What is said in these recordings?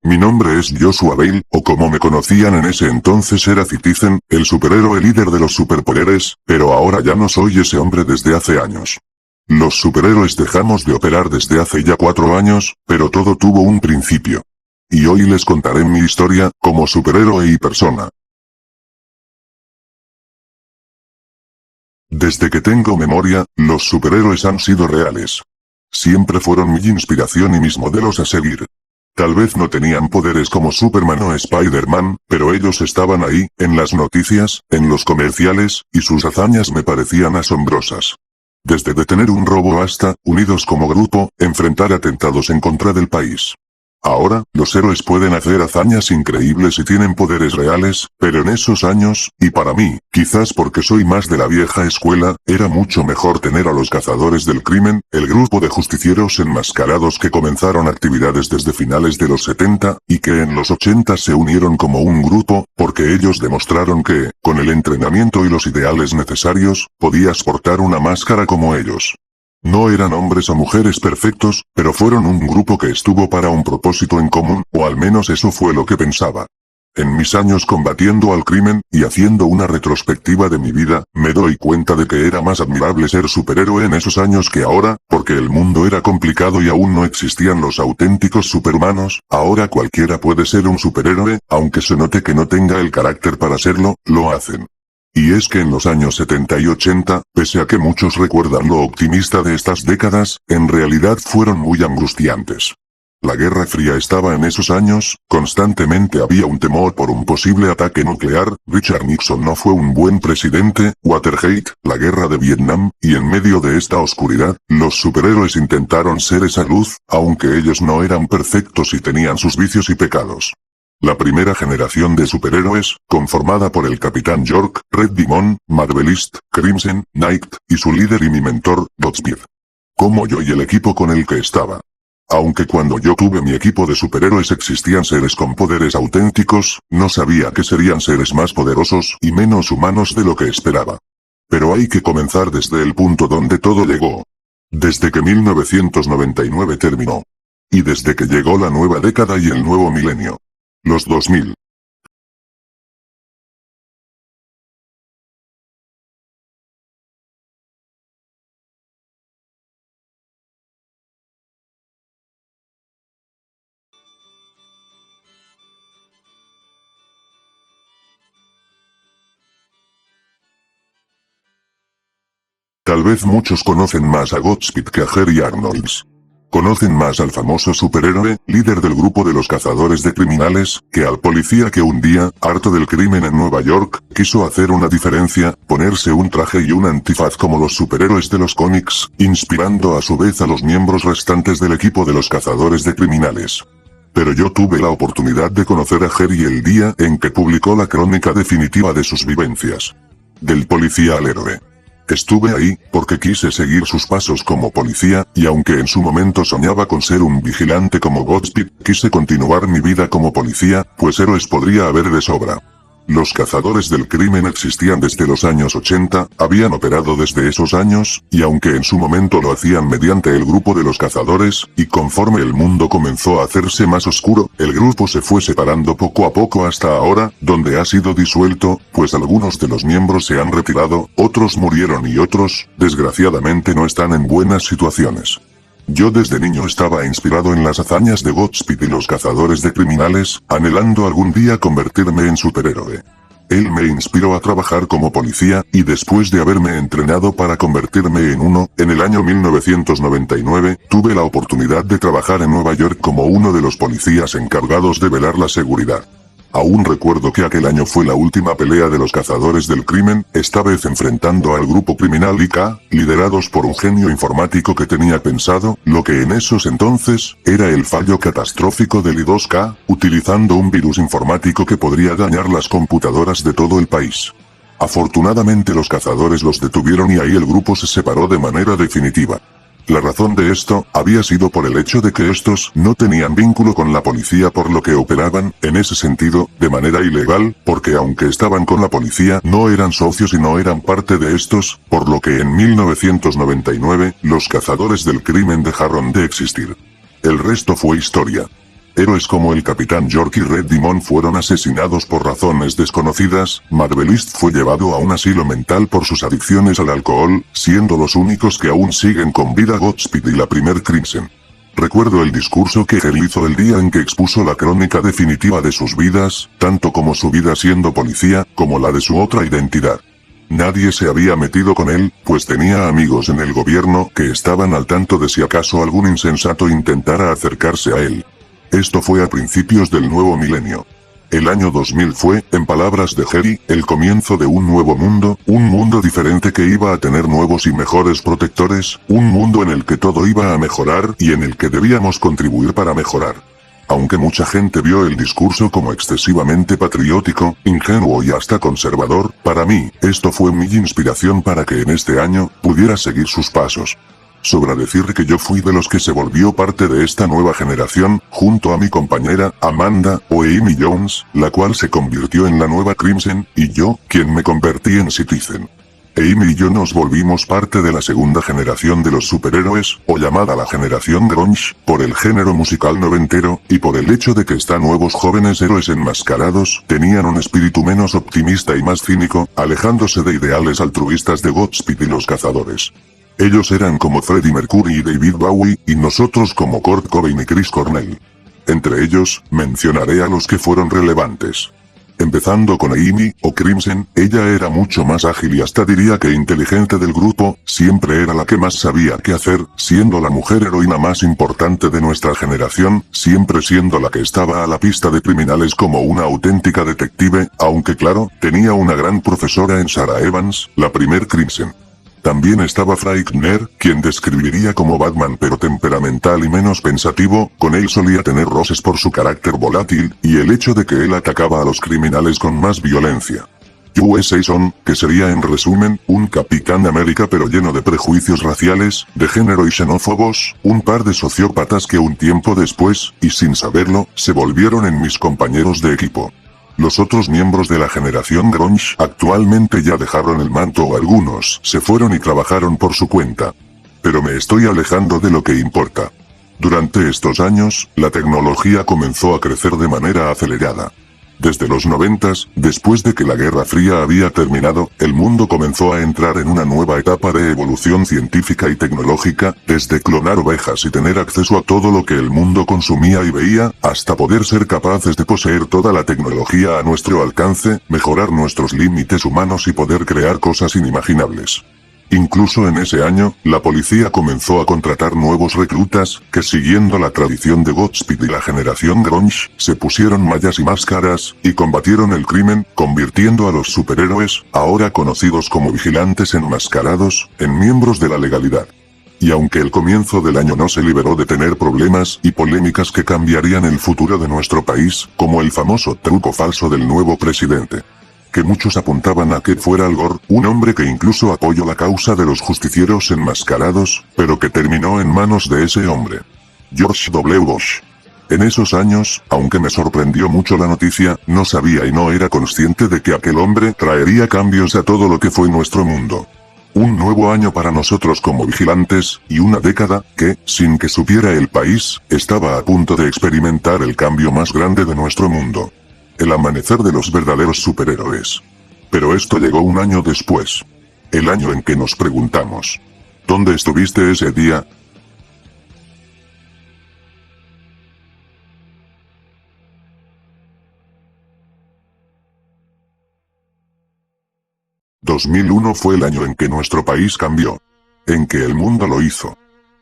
Mi nombre es Joshua Bale, o como me conocían en ese entonces era Citizen, el superhéroe líder de los superpoderes, pero ahora ya no soy ese hombre desde hace años. Los superhéroes dejamos de operar desde hace ya 4 años, pero todo tuvo un principio. Y hoy les contaré mi historia, como superhéroe y persona. Desde que tengo memoria, los superhéroes han sido reales. Siempre fueron mi inspiración y mis modelos a seguir. Tal vez no tenían poderes como Superman o Spider-Man, pero ellos estaban ahí, en las noticias, en los comerciales, y sus hazañas me parecían asombrosas. Desde detener un robo hasta, unidos como grupo, enfrentar atentados en contra del país. Ahora, los héroes pueden hacer hazañas increíbles y tienen poderes reales, pero en esos años, y para mí, quizás porque soy más de la vieja escuela, era mucho mejor tener a los cazadores del crimen, el grupo de justicieros enmascarados que comenzaron actividades desde finales de los 70, y que en los 80 se unieron como un grupo, porque ellos demostraron que, con el entrenamiento y los ideales necesarios, podías portar una máscara como ellos. No eran hombres o mujeres perfectos, pero fueron un grupo que estuvo para un propósito en común, o al menos eso fue lo que pensaba. En mis años combatiendo al crimen, y haciendo una retrospectiva de mi vida, me doy cuenta de que era más admirable ser superhéroe en esos años que ahora, porque el mundo era complicado y aún no existían los auténticos superhumanos. Ahora cualquiera puede ser un superhéroe, aunque se note que no tenga el carácter para serlo, lo hacen. Y es que en los años 70 y 80, pese a que muchos recuerdan lo optimista de estas décadas, en realidad fueron muy angustiantes. La Guerra Fría estaba en esos años, constantemente había un temor por un posible ataque nuclear, Richard Nixon no fue un buen presidente, Watergate, la guerra de Vietnam, y en medio de esta oscuridad, los superhéroes intentaron ser esa luz, aunque ellos no eran perfectos y tenían sus vicios y pecados. La primera generación de superhéroes, conformada por el Capitán York, Red Demon, Marvelist, Crimson Knight, y su líder y mi mentor, Godspeed. Como yo y el equipo con el que estaba. Aunque cuando yo tuve mi equipo de superhéroes existían seres con poderes auténticos, no sabía que serían seres más poderosos y menos humanos de lo que esperaba. Pero hay que comenzar desde el punto donde todo llegó. Desde que 1999 terminó. Y desde que llegó la nueva década y el nuevo milenio. Los 2000. Tal vez muchos conocen más a Godspeed que a Harry Arnolds. Conocen más al famoso superhéroe, líder del grupo de los cazadores de criminales, que al policía que un día, harto del crimen en Nueva York, quiso hacer una diferencia, ponerse un traje y un antifaz como los superhéroes de los cómics, inspirando a su vez a los miembros restantes del equipo de los cazadores de criminales. Pero yo tuve la oportunidad de conocer a Harry el día en que publicó la crónica definitiva de sus vivencias. Del policía al héroe. Estuve ahí, porque quise seguir sus pasos como policía, y aunque en su momento soñaba con ser un vigilante como Godspeed, quise continuar mi vida como policía, pues héroes podría haber de sobra. Los cazadores del crimen existían desde los años 80, habían operado desde esos años, y aunque en su momento lo hacían mediante el grupo de los cazadores, y conforme el mundo comenzó a hacerse más oscuro, el grupo se fue separando poco a poco hasta ahora, donde ha sido disuelto, pues algunos de los miembros se han retirado, otros murieron y otros, desgraciadamente no están en buenas situaciones. Yo desde niño estaba inspirado en las hazañas de Godspeed y los cazadores de criminales, anhelando algún día convertirme en superhéroe. Él me inspiró a trabajar como policía, y después de haberme entrenado para convertirme en uno, en el año 1999, tuve la oportunidad de trabajar en Nueva York como uno de los policías encargados de velar la seguridad. Aún recuerdo que aquel año fue la última pelea de los cazadores del crimen, esta vez enfrentando al grupo criminal IK, liderados por un genio informático que tenía pensado, lo que en esos entonces, era el fallo catastrófico del I2K, utilizando un virus informático que podría dañar las computadoras de todo el país. Afortunadamente los cazadores los detuvieron y ahí el grupo se separó de manera definitiva. La razón de esto, había sido por el hecho de que estos no tenían vínculo con la policía por lo que operaban, en ese sentido, de manera ilegal, porque aunque estaban con la policía, no eran socios y no eran parte de estos, por lo que en 1999, los cazadores del crimen dejaron de existir. El resto fue historia. Héroes como el Capitán York y Red Demon fueron asesinados por razones desconocidas, Marvelist fue llevado a un asilo mental por sus adicciones al alcohol, siendo los únicos que aún siguen con vida Godspeed y la primer Crimson. Recuerdo el discurso que él hizo el día en que expuso la crónica definitiva de sus vidas, tanto como su vida siendo policía, como la de su otra identidad. Nadie se había metido con él, pues tenía amigos en el gobierno que estaban al tanto de si acaso algún insensato intentara acercarse a él. Esto fue a principios del nuevo milenio. El año 2000 fue, en palabras de Jerry, el comienzo de un nuevo mundo, un mundo diferente que iba a tener nuevos y mejores protectores, un mundo en el que todo iba a mejorar y en el que debíamos contribuir para mejorar. Aunque mucha gente vio el discurso como excesivamente patriótico, ingenuo y hasta conservador, para mí, esto fue mi inspiración para que en este año, pudiera seguir sus pasos. Sobra decir que yo fui de los que se volvió parte de esta nueva generación, junto a mi compañera, Amanda, o Amy Jones, la cual se convirtió en la nueva Crimson, y yo, quien me convertí en Citizen. Amy y yo nos volvimos parte de la segunda generación de los superhéroes, o llamada la generación grunge, por el género musical noventero, y por el hecho de que estos nuevos jóvenes héroes enmascarados, tenían un espíritu menos optimista y más cínico, alejándose de ideales altruistas de Godspeed y los cazadores. Ellos eran como Freddie Mercury y David Bowie, y nosotros como Kurt Cobain y Chris Cornell. Entre ellos, mencionaré a los que fueron relevantes. Empezando con Amy, o Crimson, ella era mucho más ágil y hasta diría que inteligente del grupo, siempre era la que más sabía qué hacer, siendo la mujer heroína más importante de nuestra generación, siempre siendo la que estaba a la pista de criminales como una auténtica detective, aunque claro, tenía una gran profesora en Sarah Evans, la primer Crimson. También estaba Frightner, quien describiría como Batman pero temperamental y menos pensativo, con él solía tener roces por su carácter volátil, y el hecho de que él atacaba a los criminales con más violencia. USA Son, que sería en resumen, un Capitán América pero lleno de prejuicios raciales, de género y xenófobos, un par de sociópatas que un tiempo después, y sin saberlo, se volvieron en mis compañeros de equipo. Los otros miembros de la generación grunge actualmente ya dejaron el manto o algunos se fueron y trabajaron por su cuenta. Pero me estoy alejando de lo que importa. Durante estos años, la tecnología comenzó a crecer de manera acelerada. Desde los 90s, después de que la Guerra Fría había terminado, el mundo comenzó a entrar en una nueva etapa de evolución científica y tecnológica, desde clonar ovejas y tener acceso a todo lo que el mundo consumía y veía, hasta poder ser capaces de poseer toda la tecnología a nuestro alcance, mejorar nuestros límites humanos y poder crear cosas inimaginables. Incluso en ese año, la policía comenzó a contratar nuevos reclutas, que siguiendo la tradición de Godspeed y la generación grunge, se pusieron mallas y máscaras, y combatieron el crimen, convirtiendo a los superhéroes, ahora conocidos como vigilantes enmascarados, en miembros de la legalidad. Y aunque el comienzo del año no se liberó de tener problemas y polémicas que cambiarían el futuro de nuestro país, como el famoso truco falso del nuevo presidente, que muchos apuntaban a que fuera Al Gore, un hombre que incluso apoyó la causa de los justicieros enmascarados, pero que terminó en manos de ese hombre. George W. Bush. En esos años, aunque me sorprendió mucho la noticia, no sabía y no era consciente de que aquel hombre traería cambios a todo lo que fue nuestro mundo. Un nuevo año para nosotros como vigilantes, y una década, que, sin que supiera el país, estaba a punto de experimentar el cambio más grande de nuestro mundo. El amanecer de los verdaderos superhéroes. Pero esto llegó un año después. El año en que nos preguntamos: ¿dónde estuviste ese día? «2001 fue el año en que nuestro país cambió. En que el mundo lo hizo.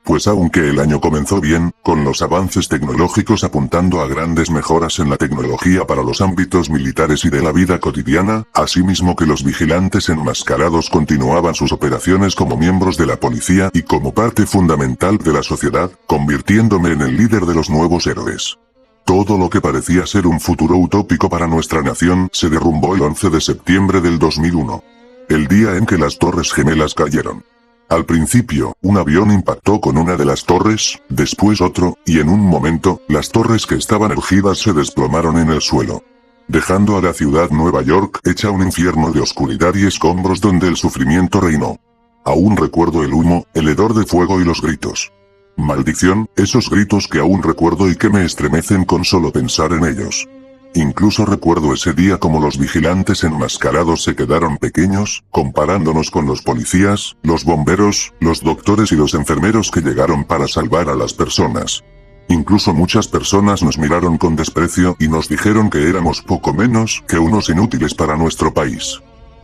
Pues aunque el año comenzó bien, con los avances tecnológicos apuntando a grandes mejoras en la tecnología para los ámbitos militares y de la vida cotidiana, asimismo que los vigilantes enmascarados continuaban sus operaciones como miembros de la policía y como parte fundamental de la sociedad, convirtiéndome en el líder de los nuevos héroes. Todo lo que parecía ser un futuro utópico para nuestra nación se derrumbó el 11 de septiembre del 2001. El día en que las Torres Gemelas cayeron. Al principio, un avión impactó con una de las torres, después otro, y en un momento, las torres que estaban erguidas se desplomaron en el suelo, dejando a la ciudad Nueva York hecha un infierno de oscuridad y escombros donde el sufrimiento reinó. Aún recuerdo el humo, el hedor de fuego y los gritos. Maldición, esos gritos que aún recuerdo y que me estremecen con solo pensar en ellos. Incluso recuerdo ese día como los vigilantes enmascarados se quedaron pequeños, comparándonos con los policías, los bomberos, los doctores y los enfermeros que llegaron para salvar a las personas. Incluso muchas personas nos miraron con desprecio y nos dijeron que éramos poco menos que unos inútiles para nuestro país.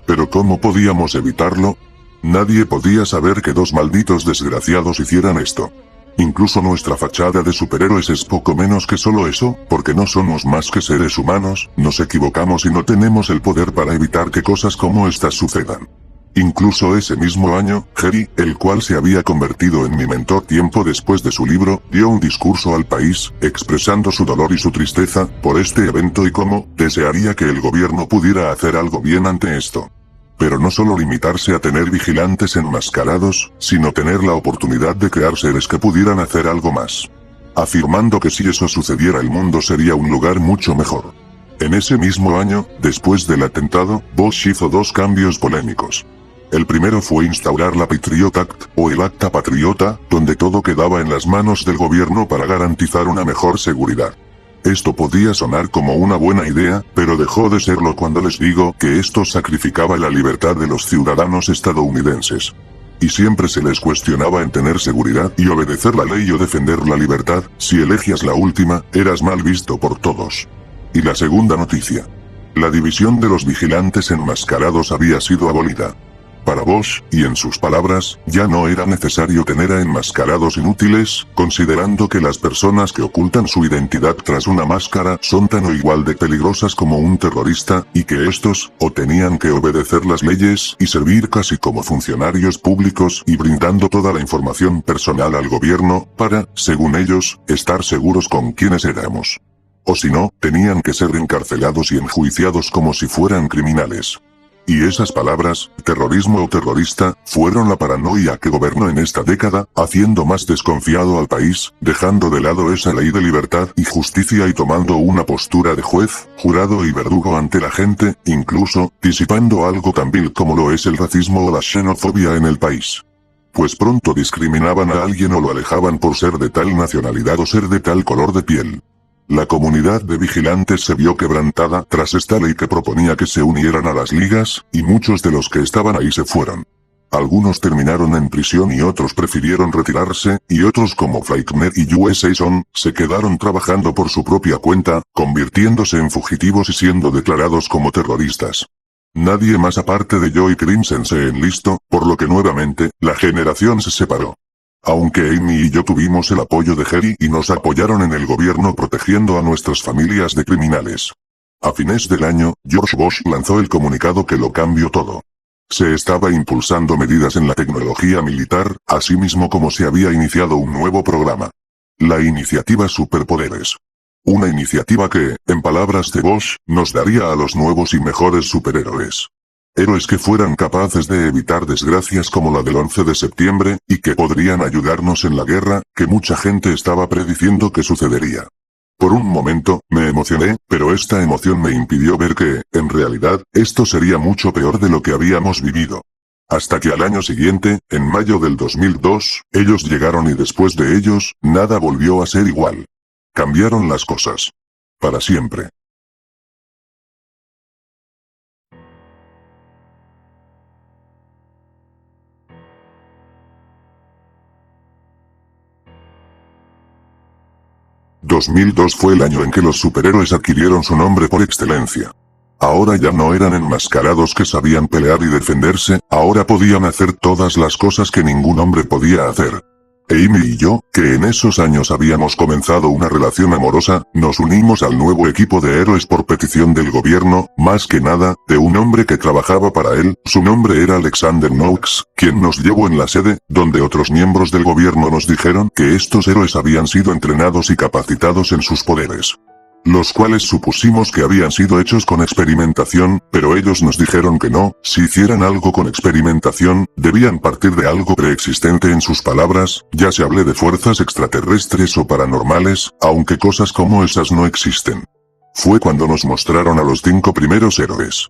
Pero ¿cómo podíamos evitarlo? Nadie podía saber que dos malditos desgraciados hicieran esto. Incluso nuestra fachada de superhéroes es poco menos que solo eso, porque no somos más que seres humanos, nos equivocamos y no tenemos el poder para evitar que cosas como estas sucedan. Incluso ese mismo año, Jerry, el cual se había convertido en mi mentor tiempo después de su libro, dio un discurso al país, expresando su dolor y su tristeza por este evento y cómo desearía que el gobierno pudiera hacer algo bien ante esto. Pero no solo limitarse a tener vigilantes enmascarados, sino tener la oportunidad de crear seres que pudieran hacer algo más. Afirmando que si eso sucediera el mundo sería un lugar mucho mejor. En ese mismo año, después del atentado, Bush hizo dos cambios polémicos. El primero fue instaurar la Patriot Act, o el Acta Patriota, donde todo quedaba en las manos del gobierno para garantizar una mejor seguridad. Esto podía sonar como una buena idea, pero dejó de serlo cuando les digo que esto sacrificaba la libertad de los ciudadanos estadounidenses. Y siempre se les cuestionaba en tener seguridad y obedecer la ley o defender la libertad, si elegías la última, eras mal visto por todos. Y la segunda noticia. La división de los vigilantes enmascarados había sido abolida. Para Bush, y en sus palabras, ya no era necesario tener a enmascarados inútiles, considerando que las personas que ocultan su identidad tras una máscara son tan o igual de peligrosas como un terrorista, y que estos, o tenían que obedecer las leyes y servir casi como funcionarios públicos y brindando toda la información personal al gobierno, para, según ellos, estar seguros con quiénes éramos. O si no, tenían que ser encarcelados y enjuiciados como si fueran criminales. Y esas palabras, terrorismo o terrorista, fueron la paranoia que gobernó en esta década, haciendo más desconfiado al país, dejando de lado esa ley de libertad y justicia y tomando una postura de juez, jurado y verdugo ante la gente, incluso, disipando algo tan vil como lo es el racismo o la xenofobia en el país. Pues pronto discriminaban a alguien o lo alejaban por ser de tal nacionalidad o ser de tal color de piel. La comunidad de vigilantes se vio quebrantada tras esta ley que proponía que se unieran a las ligas, y muchos de los que estaban ahí se fueron. Algunos terminaron en prisión y otros prefirieron retirarse, y otros como Fleckner y USA Son, se quedaron trabajando por su propia cuenta, convirtiéndose en fugitivos y siendo declarados como terroristas. Nadie más aparte de Joe y Crimson se enlistó, por lo que nuevamente, la generación se separó. Aunque Amy y yo tuvimos el apoyo de Jerry y nos apoyaron en el gobierno protegiendo a nuestras familias de criminales. A fines del año, George Bush lanzó el comunicado que lo cambió todo. Se estaba impulsando medidas en la tecnología militar, así mismo como se había iniciado un nuevo programa. La iniciativa Superpoderes. Una iniciativa que, en palabras de Bush, nos daría a los nuevos y mejores superhéroes. Héroes que fueran capaces de evitar desgracias como la del 11 de septiembre, y que podrían ayudarnos en la guerra, que mucha gente estaba prediciendo que sucedería. Por un momento, me emocioné, pero esta emoción me impidió ver que, en realidad, esto sería mucho peor de lo que habíamos vivido. Hasta que al año siguiente, en mayo del 2002, ellos llegaron y después de ellos, nada volvió a ser igual. Cambiaron las cosas. Para siempre. ...2002 fue el año en que los superhéroes adquirieron su nombre por excelencia. Ahora ya no eran enmascarados que sabían pelear y defenderse, ahora podían hacer todas las cosas que ningún hombre podía hacer. Amy y yo, que en esos años habíamos comenzado una relación amorosa, nos unimos al nuevo equipo de héroes por petición del gobierno, más que nada, de un hombre que trabajaba para él, su nombre era Alexander Knox, quien nos llevó en la sede, donde otros miembros del gobierno nos dijeron que estos héroes habían sido entrenados y capacitados en sus poderes. Los cuales supusimos que habían sido hechos con experimentación, pero ellos nos dijeron que no, si hicieran algo con experimentación, debían partir de algo preexistente en sus palabras, ya se hable de fuerzas extraterrestres o paranormales, aunque cosas como esas no existen. Fue cuando nos mostraron a los 5 primeros héroes.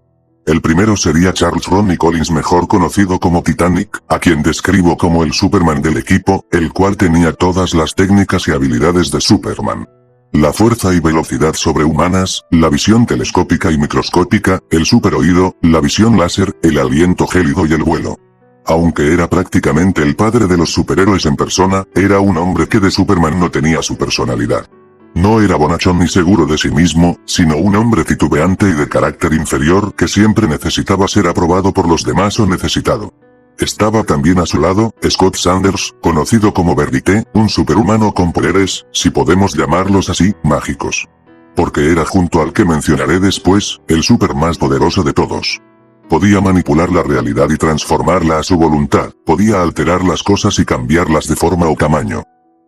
El primero sería Charles Ronnie Collins, mejor conocido como Titanic, a quien describo como el Superman del equipo, el cual tenía todas las técnicas y habilidades de Superman. La fuerza y velocidad sobrehumanas, la visión telescópica y microscópica, el superoído, la visión láser, el aliento gélido y el vuelo. Aunque era prácticamente el padre de los superhéroes en persona, era un hombre que de Superman no tenía su personalidad. No era bonachón ni seguro de sí mismo, sino un hombre titubeante y de carácter inferior que siempre necesitaba ser aprobado por los demás o necesitado. Estaba también a su lado, Scott Sanders, conocido como Verité, un superhumano con poderes, si podemos llamarlos así, mágicos. Porque era, junto al que mencionaré después, el super más poderoso de todos. Podía manipular la realidad y transformarla a su voluntad, podía alterar las cosas y cambiarlas de forma o tamaño.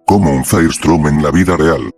Como un Firestorm en la vida real.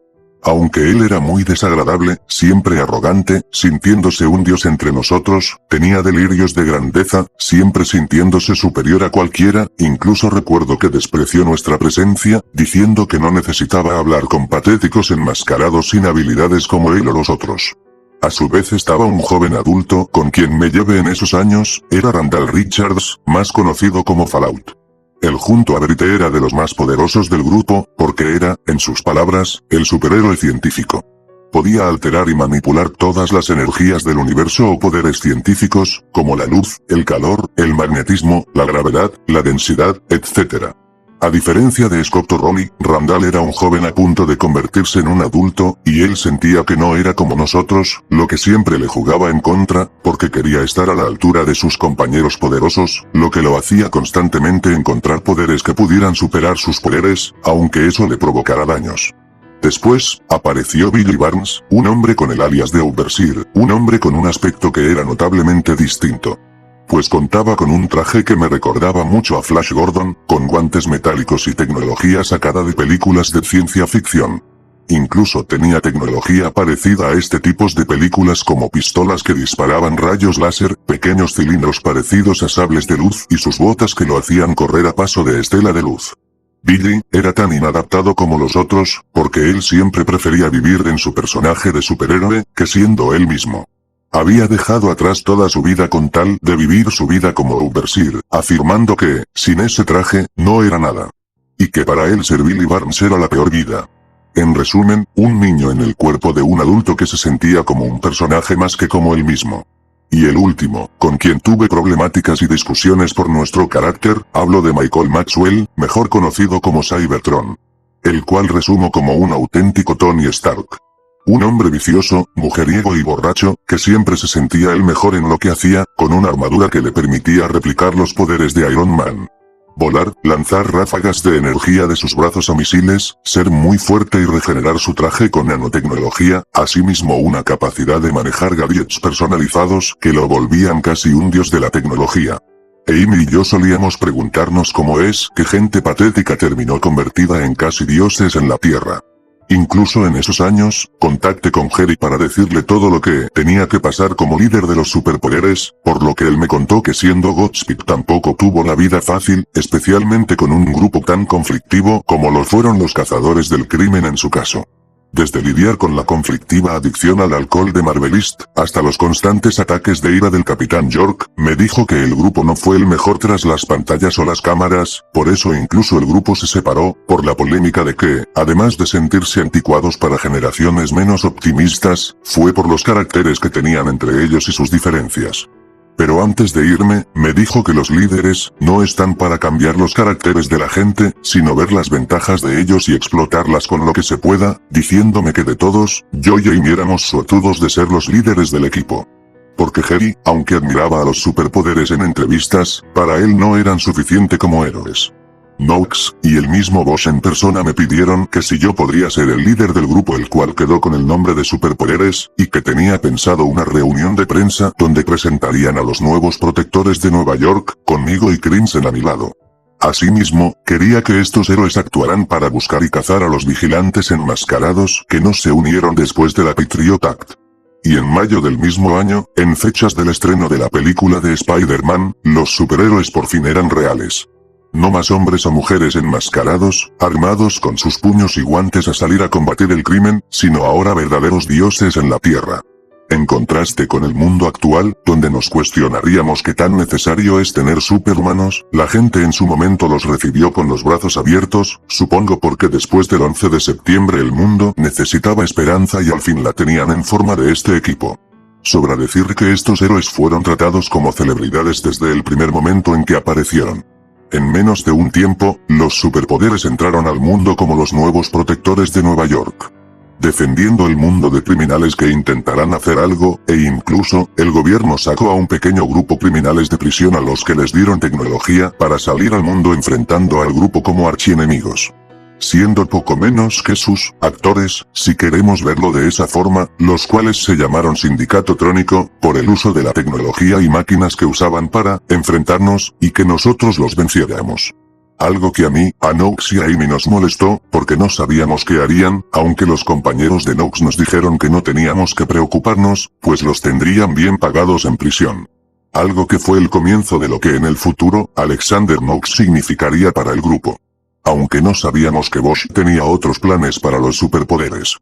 Aunque él era muy desagradable, siempre arrogante, sintiéndose un dios entre nosotros, tenía delirios de grandeza, siempre sintiéndose superior a cualquiera, incluso recuerdo que despreció nuestra presencia, diciendo que no necesitaba hablar con patéticos enmascarados sin habilidades como él o los otros. A su vez estaba un joven adulto, con quien me llevé en esos años, era Randall Richards, más conocido como Fallout. Él junto a Verité era de los más poderosos del grupo, porque era, en sus palabras, el superhéroe científico. Podía alterar y manipular todas las energías del universo o poderes científicos, como la luz, el calor, el magnetismo, la gravedad, la densidad, etc. A diferencia de Scott o Ronnie, Randall era un joven a punto de convertirse en un adulto, y él sentía que no era como nosotros, lo que siempre le jugaba en contra, porque quería estar a la altura de sus compañeros poderosos, lo que lo hacía constantemente encontrar poderes que pudieran superar sus poderes, aunque eso le provocara daños. Después, apareció Billy Barnes, un hombre con el alias de Overseer, un hombre con un aspecto que era notablemente distinto. Pues contaba con un traje que me recordaba mucho a Flash Gordon, con guantes metálicos y tecnología sacada de películas de ciencia ficción. Incluso tenía tecnología parecida a este tipo de películas como pistolas que disparaban rayos láser, pequeños cilindros parecidos a sables de luz y sus botas que lo hacían correr a paso de estela de luz. Billy era tan inadaptado como los otros, porque él siempre prefería vivir en su personaje de superhéroe, que siendo él mismo. Había dejado atrás toda su vida con tal de vivir su vida como Overseer, afirmando que, sin ese traje, no era nada. Y que para él ser Billy Barnes era la peor vida. En resumen, un niño en el cuerpo de un adulto que se sentía como un personaje más que como él mismo. Y el último, con quien tuve problemáticas y discusiones por nuestro carácter, hablo de Michael Maxwell, mejor conocido como Cybertron. El cual resumo como un auténtico Tony Stark. Un hombre vicioso, mujeriego y borracho, que siempre se sentía el mejor en lo que hacía, con una armadura que le permitía replicar los poderes de Iron Man. Volar, lanzar ráfagas de energía de sus brazos a misiles, ser muy fuerte y regenerar su traje con nanotecnología, asimismo una capacidad de manejar gadgets personalizados que lo volvían casi un dios de la tecnología. Amy y yo solíamos preguntarnos cómo es que gente patética terminó convertida en casi dioses en la Tierra. Incluso en esos años, contacté con Jerry para decirle todo lo que tenía que pasar como líder de los superpoderes, por lo que él me contó que siendo Godspeed tampoco tuvo la vida fácil, especialmente con un grupo tan conflictivo como lo fueron los cazadores del crimen en su caso. Desde lidiar con la conflictiva adicción al alcohol de Marvelist, hasta los constantes ataques de ira del Capitán York, me dijo que el grupo no fue el mejor tras las pantallas o las cámaras, por eso incluso el grupo se separó, por la polémica de que, además de sentirse anticuados para generaciones menos optimistas, fue por los caracteres que tenían entre ellos y sus diferencias. Pero antes de irme, me dijo que los líderes no están para cambiar los caracteres de la gente, sino ver las ventajas de ellos y explotarlas con lo que se pueda, diciéndome que de todos, yo y Amy éramos suertudos de ser los líderes del equipo. Porque Jerry, aunque admiraba a los superpoderes en entrevistas, para él no eran suficiente como héroes. Nox, y el mismo Bosch en persona me pidieron que si yo podría ser el líder del grupo, el cual quedó con el nombre de Superpoderes, y que tenía pensado una reunión de prensa donde presentarían a los nuevos protectores de Nueva York, conmigo y Crimson a mi lado. Asimismo, quería que estos héroes actuaran para buscar y cazar a los vigilantes enmascarados que no se unieron después de la Patriot Act. Y en mayo del mismo año, en fechas del estreno de la película de Spider-Man, los superhéroes por fin eran reales. No más hombres o mujeres enmascarados, armados con sus puños y guantes a salir a combatir el crimen, sino ahora verdaderos dioses en la tierra. En contraste con el mundo actual, donde nos cuestionaríamos qué tan necesario es tener superhumanos, la gente en su momento los recibió con los brazos abiertos, supongo porque después del 11 de septiembre el mundo necesitaba esperanza y al fin la tenían en forma de este equipo. Sobra decir que estos héroes fueron tratados como celebridades desde el primer momento en que aparecieron. En menos de un tiempo, los superpoderes entraron al mundo como los nuevos protectores de Nueva York, defendiendo el mundo de criminales que intentarán hacer algo, e incluso, el gobierno sacó a un pequeño grupo criminales de prisión a los que les dieron tecnología para salir al mundo enfrentando al grupo como archienemigos. Siendo poco menos que sus actores, si queremos verlo de esa forma, los cuales se llamaron Sindicato Trónico, por el uso de la tecnología y máquinas que usaban para enfrentarnos, y que nosotros los venciéramos. Algo que a mí, a Nox y a Amy nos molestó, porque no sabíamos qué harían, aunque los compañeros de Nox nos dijeron que no teníamos que preocuparnos, pues los tendrían bien pagados en prisión. Algo que fue el comienzo de lo que en el futuro, Alexander Nox significaría para el grupo. Aunque no sabíamos que Bosch tenía otros planes para los superpoderes.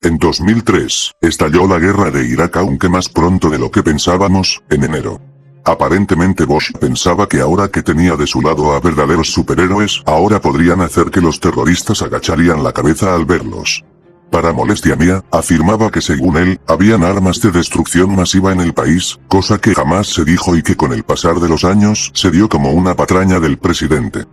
En 2003, estalló la guerra de Irak aunque más pronto de lo que pensábamos, en enero. Aparentemente Bosch pensaba que ahora que tenía de su lado a verdaderos superhéroes, ahora podrían hacer que los terroristas agacharían la cabeza al verlos. Para molestia mía, afirmaba que según él, habían armas de destrucción masiva en el país, cosa que jamás se dijo y que con el pasar de los años se dio como una patraña del presidente.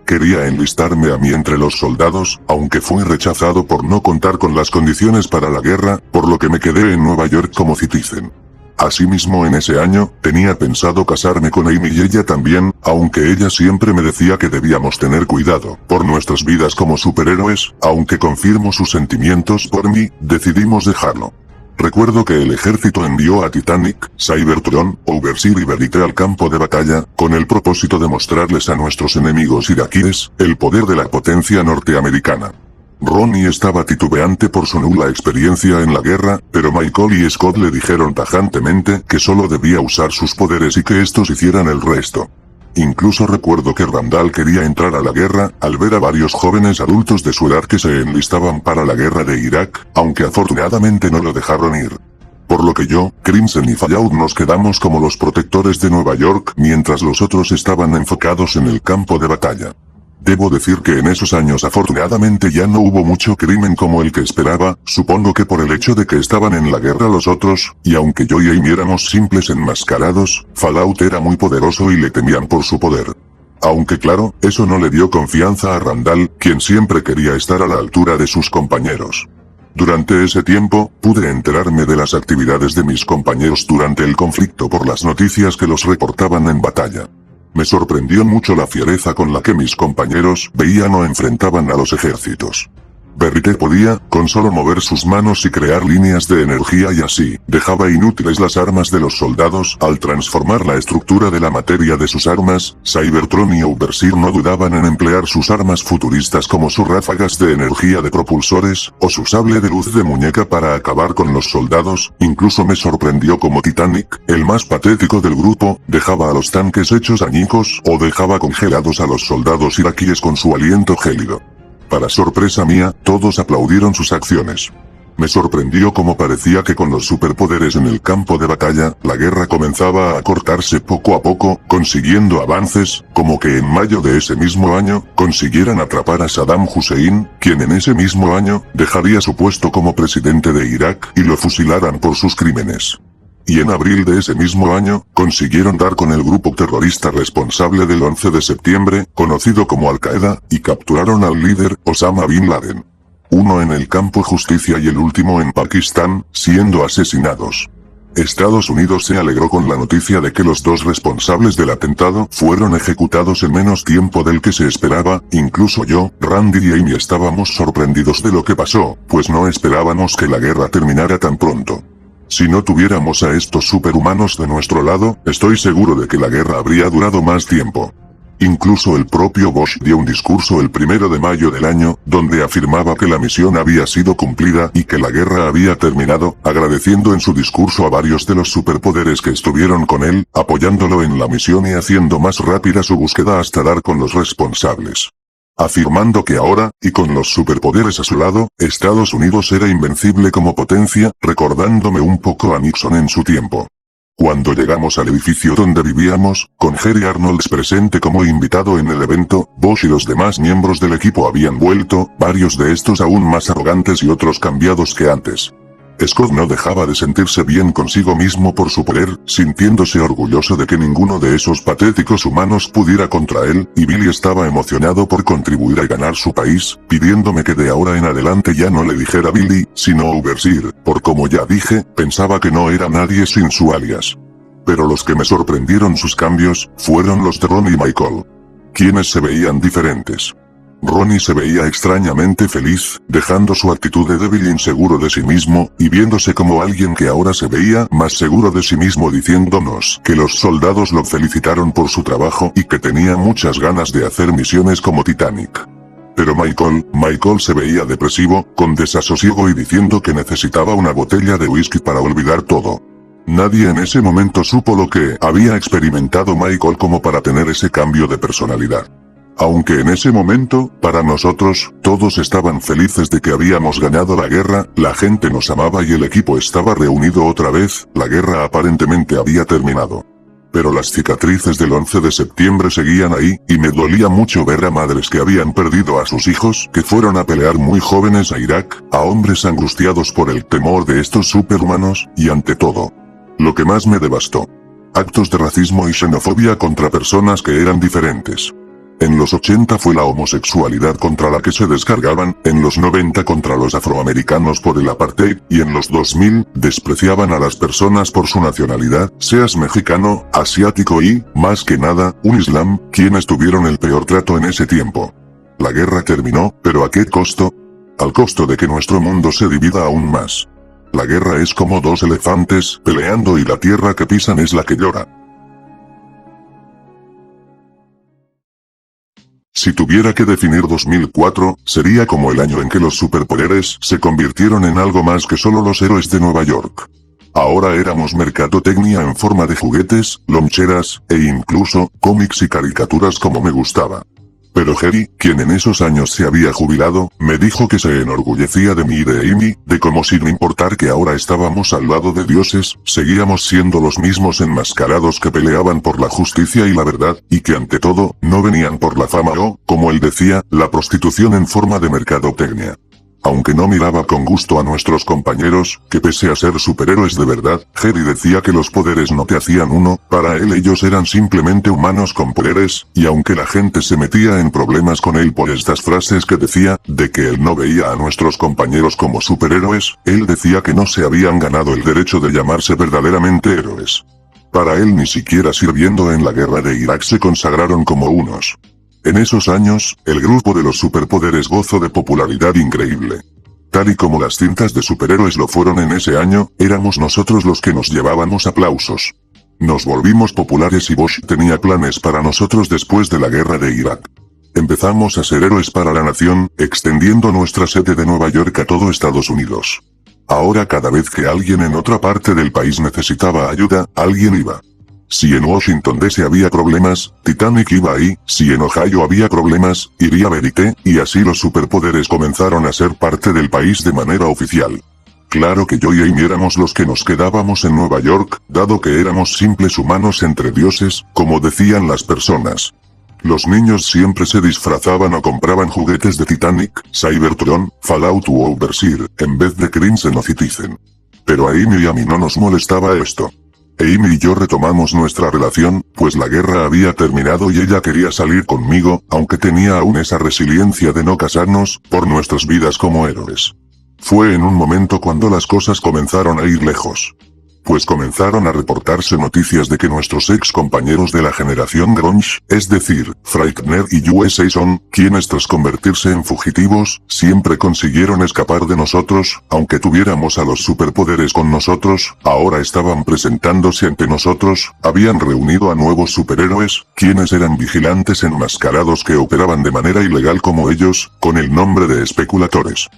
Quería enlistarme a mí entre los soldados, aunque fui rechazado por no contar con las condiciones para la guerra, por lo que me quedé en Nueva York como citizen. Asimismo en ese año, tenía pensado casarme con Amy y ella también, aunque ella siempre me decía que debíamos tener cuidado por nuestras vidas como superhéroes, aunque confirmo sus sentimientos por mí, decidimos dejarlo. Recuerdo que el ejército envió a Titanic, Cybertron, Overseer y Verite al campo de batalla, con el propósito de mostrarles a nuestros enemigos iraquíes, el poder de la potencia norteamericana. Ronnie estaba titubeante por su nula experiencia en la guerra, pero Michael y Scott le dijeron tajantemente que solo debía usar sus poderes y que estos hicieran el resto. Incluso recuerdo que Randall quería entrar a la guerra, al ver a varios jóvenes adultos de su edad que se enlistaban para la guerra de Irak, aunque afortunadamente no lo dejaron ir. Por lo que yo, Crimson y Fallout nos quedamos como los protectores de Nueva York, mientras los otros estaban enfocados en el campo de batalla. Debo decir que en esos años afortunadamente ya no hubo mucho crimen como el que esperaba, supongo que por el hecho de que estaban en la guerra los otros, y aunque yo y Amy éramos simples enmascarados, Fallout era muy poderoso y le temían por su poder. Aunque claro, eso no le dio confianza a Randall, quien siempre quería estar a la altura de sus compañeros. Durante ese tiempo, pude enterarme de las actividades de mis compañeros durante el conflicto por las noticias que los reportaban en batalla. Me sorprendió mucho la fiereza con la que mis compañeros veían o enfrentaban a los ejércitos. Verite podía, con solo mover sus manos y crear líneas de energía y así, dejaba inútiles las armas de los soldados al transformar la estructura de la materia de sus armas. Cybertron y Overseer no dudaban en emplear sus armas futuristas como sus ráfagas de energía de propulsores, o su sable de luz de muñeca para acabar con los soldados. Incluso me sorprendió como Titanic, el más patético del grupo, dejaba a los tanques hechos añicos, o dejaba congelados a los soldados iraquíes con su aliento gélido. Para sorpresa mía, todos aplaudieron sus acciones. Me sorprendió cómo parecía que con los superpoderes en el campo de batalla, la guerra comenzaba a acortarse poco a poco, consiguiendo avances, como que en mayo de ese mismo año, consiguieran atrapar a Saddam Hussein, quien en ese mismo año, dejaría su puesto como presidente de Irak, y lo fusilaran por sus crímenes. Y en abril de ese mismo año, consiguieron dar con el grupo terrorista responsable del 11 de septiembre, conocido como Al-Qaeda, y capturaron al líder, Osama Bin Laden. Uno en el campo justicia y el último en Pakistán, siendo asesinados. Estados Unidos se alegró con la noticia de que los dos responsables del atentado fueron ejecutados en menos tiempo del que se esperaba. Incluso yo, Randy y Amy estábamos sorprendidos de lo que pasó, pues no esperábamos que la guerra terminara tan pronto. Si no tuviéramos a estos superhumanos de nuestro lado, estoy seguro de que la guerra habría durado más tiempo. Incluso el propio Bosch dio un discurso el 1 de mayo del año, donde afirmaba que la misión había sido cumplida y que la guerra había terminado, agradeciendo en su discurso a varios de los superpoderes que estuvieron con él, apoyándolo en la misión y haciendo más rápida su búsqueda hasta dar con los responsables. afirmando que ahora, y con los superpoderes a su lado, Estados Unidos era invencible como potencia, recordándome un poco a Nixon en su tiempo. Cuando llegamos al edificio donde vivíamos, con Jerry Arnolds presente como invitado en el evento, Bosch y los demás miembros del equipo habían vuelto, varios de estos aún más arrogantes y otros cambiados que antes. Scott no dejaba de sentirse bien consigo mismo por su poder, sintiéndose orgulloso de que ninguno de esos patéticos humanos pudiera contra él, y Billy estaba emocionado por contribuir a ganar su país, pidiéndome que de ahora en adelante ya no le dijera Billy, sino Overseer, por como ya dije, pensaba que no era nadie sin su alias. Pero los que me sorprendieron sus cambios, fueron los de Ron y Michael, quienes se veían diferentes. Ronnie se veía extrañamente feliz, dejando su actitud de débil e inseguro de sí mismo, y viéndose como alguien que ahora se veía más seguro de sí mismo diciéndonos que los soldados lo felicitaron por su trabajo y que tenía muchas ganas de hacer misiones como Titanic. Pero Michael se veía depresivo, con desasosiego y diciendo que necesitaba una botella de whisky para olvidar todo. Nadie en ese momento supo lo que había experimentado Michael como para tener ese cambio de personalidad. Aunque en ese momento, para nosotros, todos estaban felices de que habíamos ganado la guerra, la gente nos amaba y el equipo estaba reunido otra vez, la guerra aparentemente había terminado. Pero las cicatrices del 11 de septiembre seguían ahí, y me dolía mucho ver a madres que habían perdido a sus hijos, que fueron a pelear muy jóvenes a Irak, a hombres angustiados por el temor de estos superhumanos, y ante todo, lo que más me devastó, actos de racismo y xenofobia contra personas que eran diferentes. En los 80 fue la homosexualidad contra la que se descargaban, en los 90 contra los afroamericanos por el apartheid, y en los 2000, despreciaban a las personas por su nacionalidad, seas mexicano, asiático y, más que nada, un islam, quienes tuvieron el peor trato en ese tiempo. La guerra terminó, pero ¿a qué costo? Al costo de que nuestro mundo se divida aún más. La guerra es como dos elefantes, peleando y la tierra que pisan es la que llora. Si tuviera que definir 2004, sería como el año en que los superpoderes se convirtieron en algo más que solo los héroes de Nueva York. Ahora éramos mercadotecnia en forma de juguetes, loncheras, e incluso, cómics y caricaturas como me gustaba. Pero Jerry, quien en esos años se había jubilado, me dijo que se enorgullecía de mí y de Amy, de cómo sin importar que ahora estábamos al lado de dioses, seguíamos siendo los mismos enmascarados que peleaban por la justicia y la verdad, y que ante todo, no venían por la fama o, como él decía, la prostitución en forma de mercadotecnia. Aunque no miraba con gusto a nuestros compañeros, que pese a ser superhéroes de verdad, Jerry decía que los poderes no te hacían uno, para él ellos eran simplemente humanos con poderes, y aunque la gente se metía en problemas con él por estas frases que decía, de que él no veía a nuestros compañeros como superhéroes, él decía que no se habían ganado el derecho de llamarse verdaderamente héroes. Para él ni siquiera sirviendo en la guerra de Irak se consagraron como unos. En esos años, el grupo de los superpoderes gozó de popularidad increíble. Tal y como las cintas de superhéroes lo fueron en ese año, éramos nosotros los que nos llevábamos aplausos. Nos volvimos populares y Bosch tenía planes para nosotros después de la guerra de Irak. Empezamos a ser héroes para la nación, extendiendo nuestra sede de Nueva York a todo Estados Unidos. Ahora cada vez que alguien en otra parte del país necesitaba ayuda, alguien iba. Si en Washington DC había problemas, Titanic iba ahí, si en Ohio había problemas, iría Verité, y así los superpoderes comenzaron a ser parte del país de manera oficial. Claro que yo y Amy éramos los que nos quedábamos en Nueva York, dado que éramos simples humanos entre dioses, como decían las personas. Los niños siempre se disfrazaban o compraban juguetes de Titanic, Cybertron, Fallout u Overseer, en vez de Crimson o Citizen. Pero a Amy y a mí no nos molestaba esto. Amy y yo retomamos nuestra relación, pues la guerra había terminado y ella quería salir conmigo, aunque tenía aún esa resiliencia de no casarnos, por nuestras vidas como héroes. Fue en un momento cuando las cosas comenzaron a ir lejos. Pues comenzaron a reportarse noticias de que nuestros ex compañeros de la generación Grunge, es decir, Frightner y USA son, quienes tras convertirse en fugitivos, siempre consiguieron escapar de nosotros, aunque tuviéramos a los superpoderes con nosotros, ahora estaban presentándose ante nosotros, habían reunido a nuevos superhéroes, quienes eran vigilantes enmascarados que operaban de manera ilegal como ellos, con el nombre de especuladores.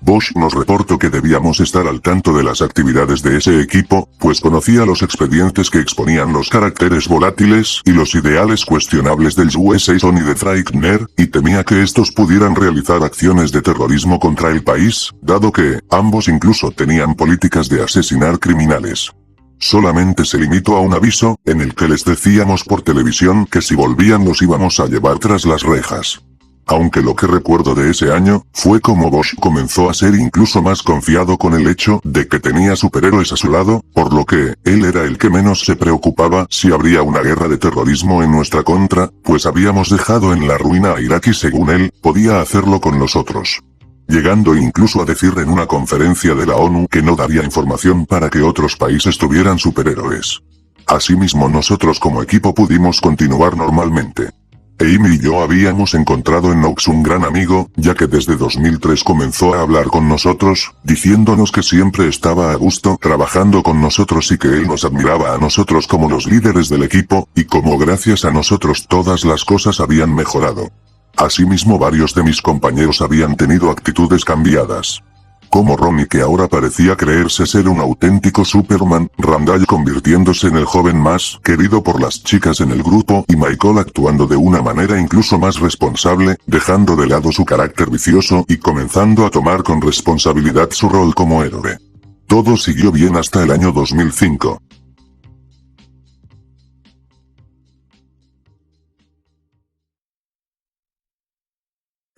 Bosch nos reportó que debíamos estar al tanto de las actividades de ese equipo, pues conocía los expedientes que exponían los caracteres volátiles y los ideales cuestionables del USA Sony de Frightner, y temía que estos pudieran realizar acciones de terrorismo contra el país, dado que, ambos incluso tenían políticas de asesinar criminales. Solamente se limitó a un aviso, en el que les decíamos por televisión que si volvían los íbamos a llevar tras las rejas. Aunque lo que recuerdo de ese año, fue como Bosch comenzó a ser incluso más confiado con el hecho de que tenía superhéroes a su lado, por lo que, él era el que menos se preocupaba si habría una guerra de terrorismo en nuestra contra, pues habíamos dejado en la ruina a Irak y según él, podía hacerlo con nosotros. Llegando incluso a decir en una conferencia de la ONU que no daría información para que otros países tuvieran superhéroes. Asimismo nosotros como equipo pudimos continuar normalmente. Amy y yo habíamos encontrado en Nox un gran amigo, ya que desde 2003 comenzó a hablar con nosotros, diciéndonos que siempre estaba a gusto trabajando con nosotros y que él nos admiraba a nosotros como los líderes del equipo, y como gracias a nosotros todas las cosas habían mejorado. Asimismo varios de mis compañeros habían tenido actitudes cambiadas. Como Ronnie que ahora parecía creerse ser un auténtico Superman, Randall convirtiéndose en el joven más querido por las chicas en el grupo y Michael actuando de una manera incluso más responsable, dejando de lado su carácter vicioso y comenzando a tomar con responsabilidad su rol como héroe. Todo siguió bien hasta el año 2005.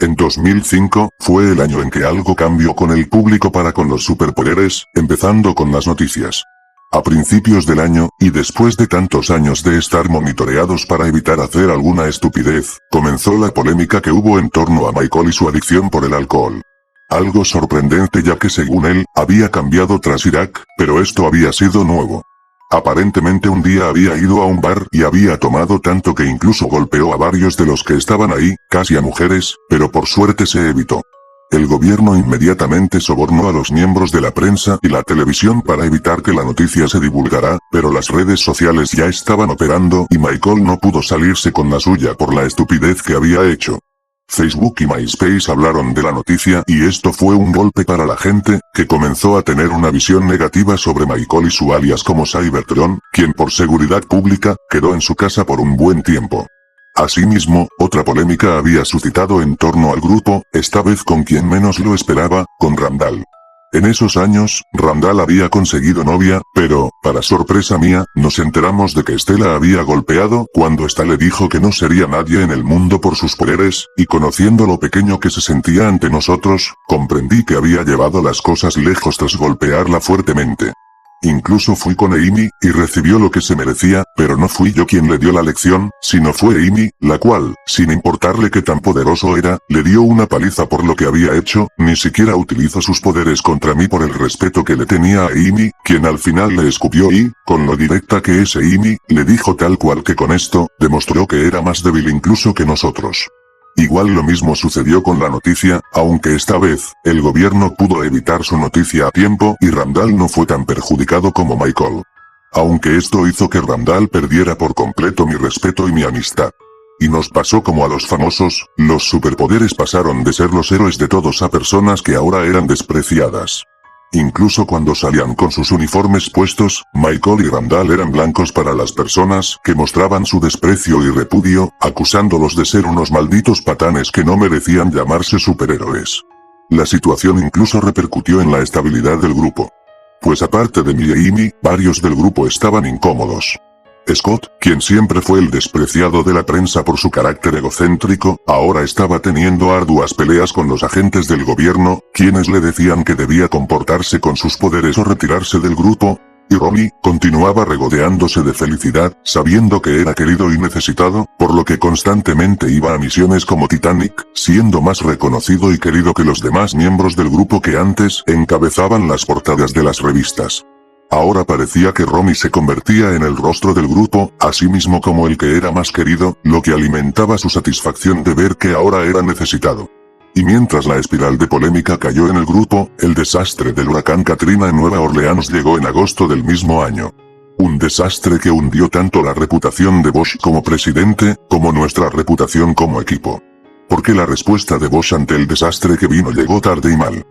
En 2005, fue el año en que algo cambió con el público para con los superpoderes, empezando con las noticias. A principios del año, y después de tantos años de estar monitoreados para evitar hacer alguna estupidez, comenzó la polémica que hubo en torno a Michael y su adicción por el alcohol. Algo sorprendente ya que según él, había cambiado tras Irak, pero esto había sido nuevo. Aparentemente un día había ido a un bar y había tomado tanto que incluso golpeó a varios de los que estaban ahí, casi a mujeres, pero por suerte se evitó. El gobierno inmediatamente sobornó a los miembros de la prensa y la televisión para evitar que la noticia se divulgara, pero las redes sociales ya estaban operando y Michael no pudo salirse con la suya por la estupidez que había hecho. Facebook y MySpace hablaron de la noticia y esto fue un golpe para la gente, que comenzó a tener una visión negativa sobre Michael y su alias como Cybertron, quien por seguridad pública, quedó en su casa por un buen tiempo. Asimismo, otra polémica había suscitado en torno al grupo, esta vez con quien menos lo esperaba, con Randall. En esos años, Randall había conseguido novia, pero, para sorpresa mía, nos enteramos de que Stella había golpeado cuando ésta le dijo que no sería nadie en el mundo por sus poderes, y conociendo lo pequeño que se sentía ante nosotros, comprendí que había llevado las cosas lejos tras golpearla fuertemente. Incluso fui con Amy, y recibió lo que se merecía, pero no fui yo quien le dio la lección, sino fue Amy, la cual, sin importarle que tan poderoso era, le dio una paliza por lo que había hecho, ni siquiera utilizó sus poderes contra mí por el respeto que le tenía a Amy, quien al final le escupió y, con lo directa que es Amy, le dijo tal cual que con esto, demostró que era más débil incluso que nosotros. Igual lo mismo sucedió con la noticia, aunque esta vez, el gobierno pudo evitar su noticia a tiempo y Randall no fue tan perjudicado como Michael. Aunque esto hizo que Randall perdiera por completo mi respeto y mi amistad. Y nos pasó como a los famosos, los superpoderes pasaron de ser los héroes de todos a personas que ahora eran despreciadas. Incluso cuando salían con sus uniformes puestos, Michael y Randall eran blancos para las personas que mostraban su desprecio y repudio, acusándolos de ser unos malditos patanes que no merecían llamarse superhéroes. La situación incluso repercutió en la estabilidad del grupo. Pues aparte de mí y Amy, varios del grupo estaban incómodos. Scott, quien siempre fue el despreciado de la prensa por su carácter egocéntrico, ahora estaba teniendo arduas peleas con los agentes del gobierno, quienes le decían que debía comportarse con sus poderes o retirarse del grupo, y Ronnie continuaba regodeándose de felicidad, sabiendo que era querido y necesitado, por lo que constantemente iba a misiones como Titanic, siendo más reconocido y querido que los demás miembros del grupo que antes encabezaban las portadas de las revistas. Ahora parecía que Ronnie se convertía en el rostro del grupo, asimismo como el que era más querido, lo que alimentaba su satisfacción de ver que ahora era necesitado. Y mientras la espiral de polémica cayó en el grupo, el desastre del huracán Katrina en Nueva Orleans llegó en agosto del mismo año. Un desastre que hundió tanto la reputación de Bosch como presidente, como nuestra reputación como equipo. Porque la respuesta de Bosch ante el desastre que vino llegó tarde y mal.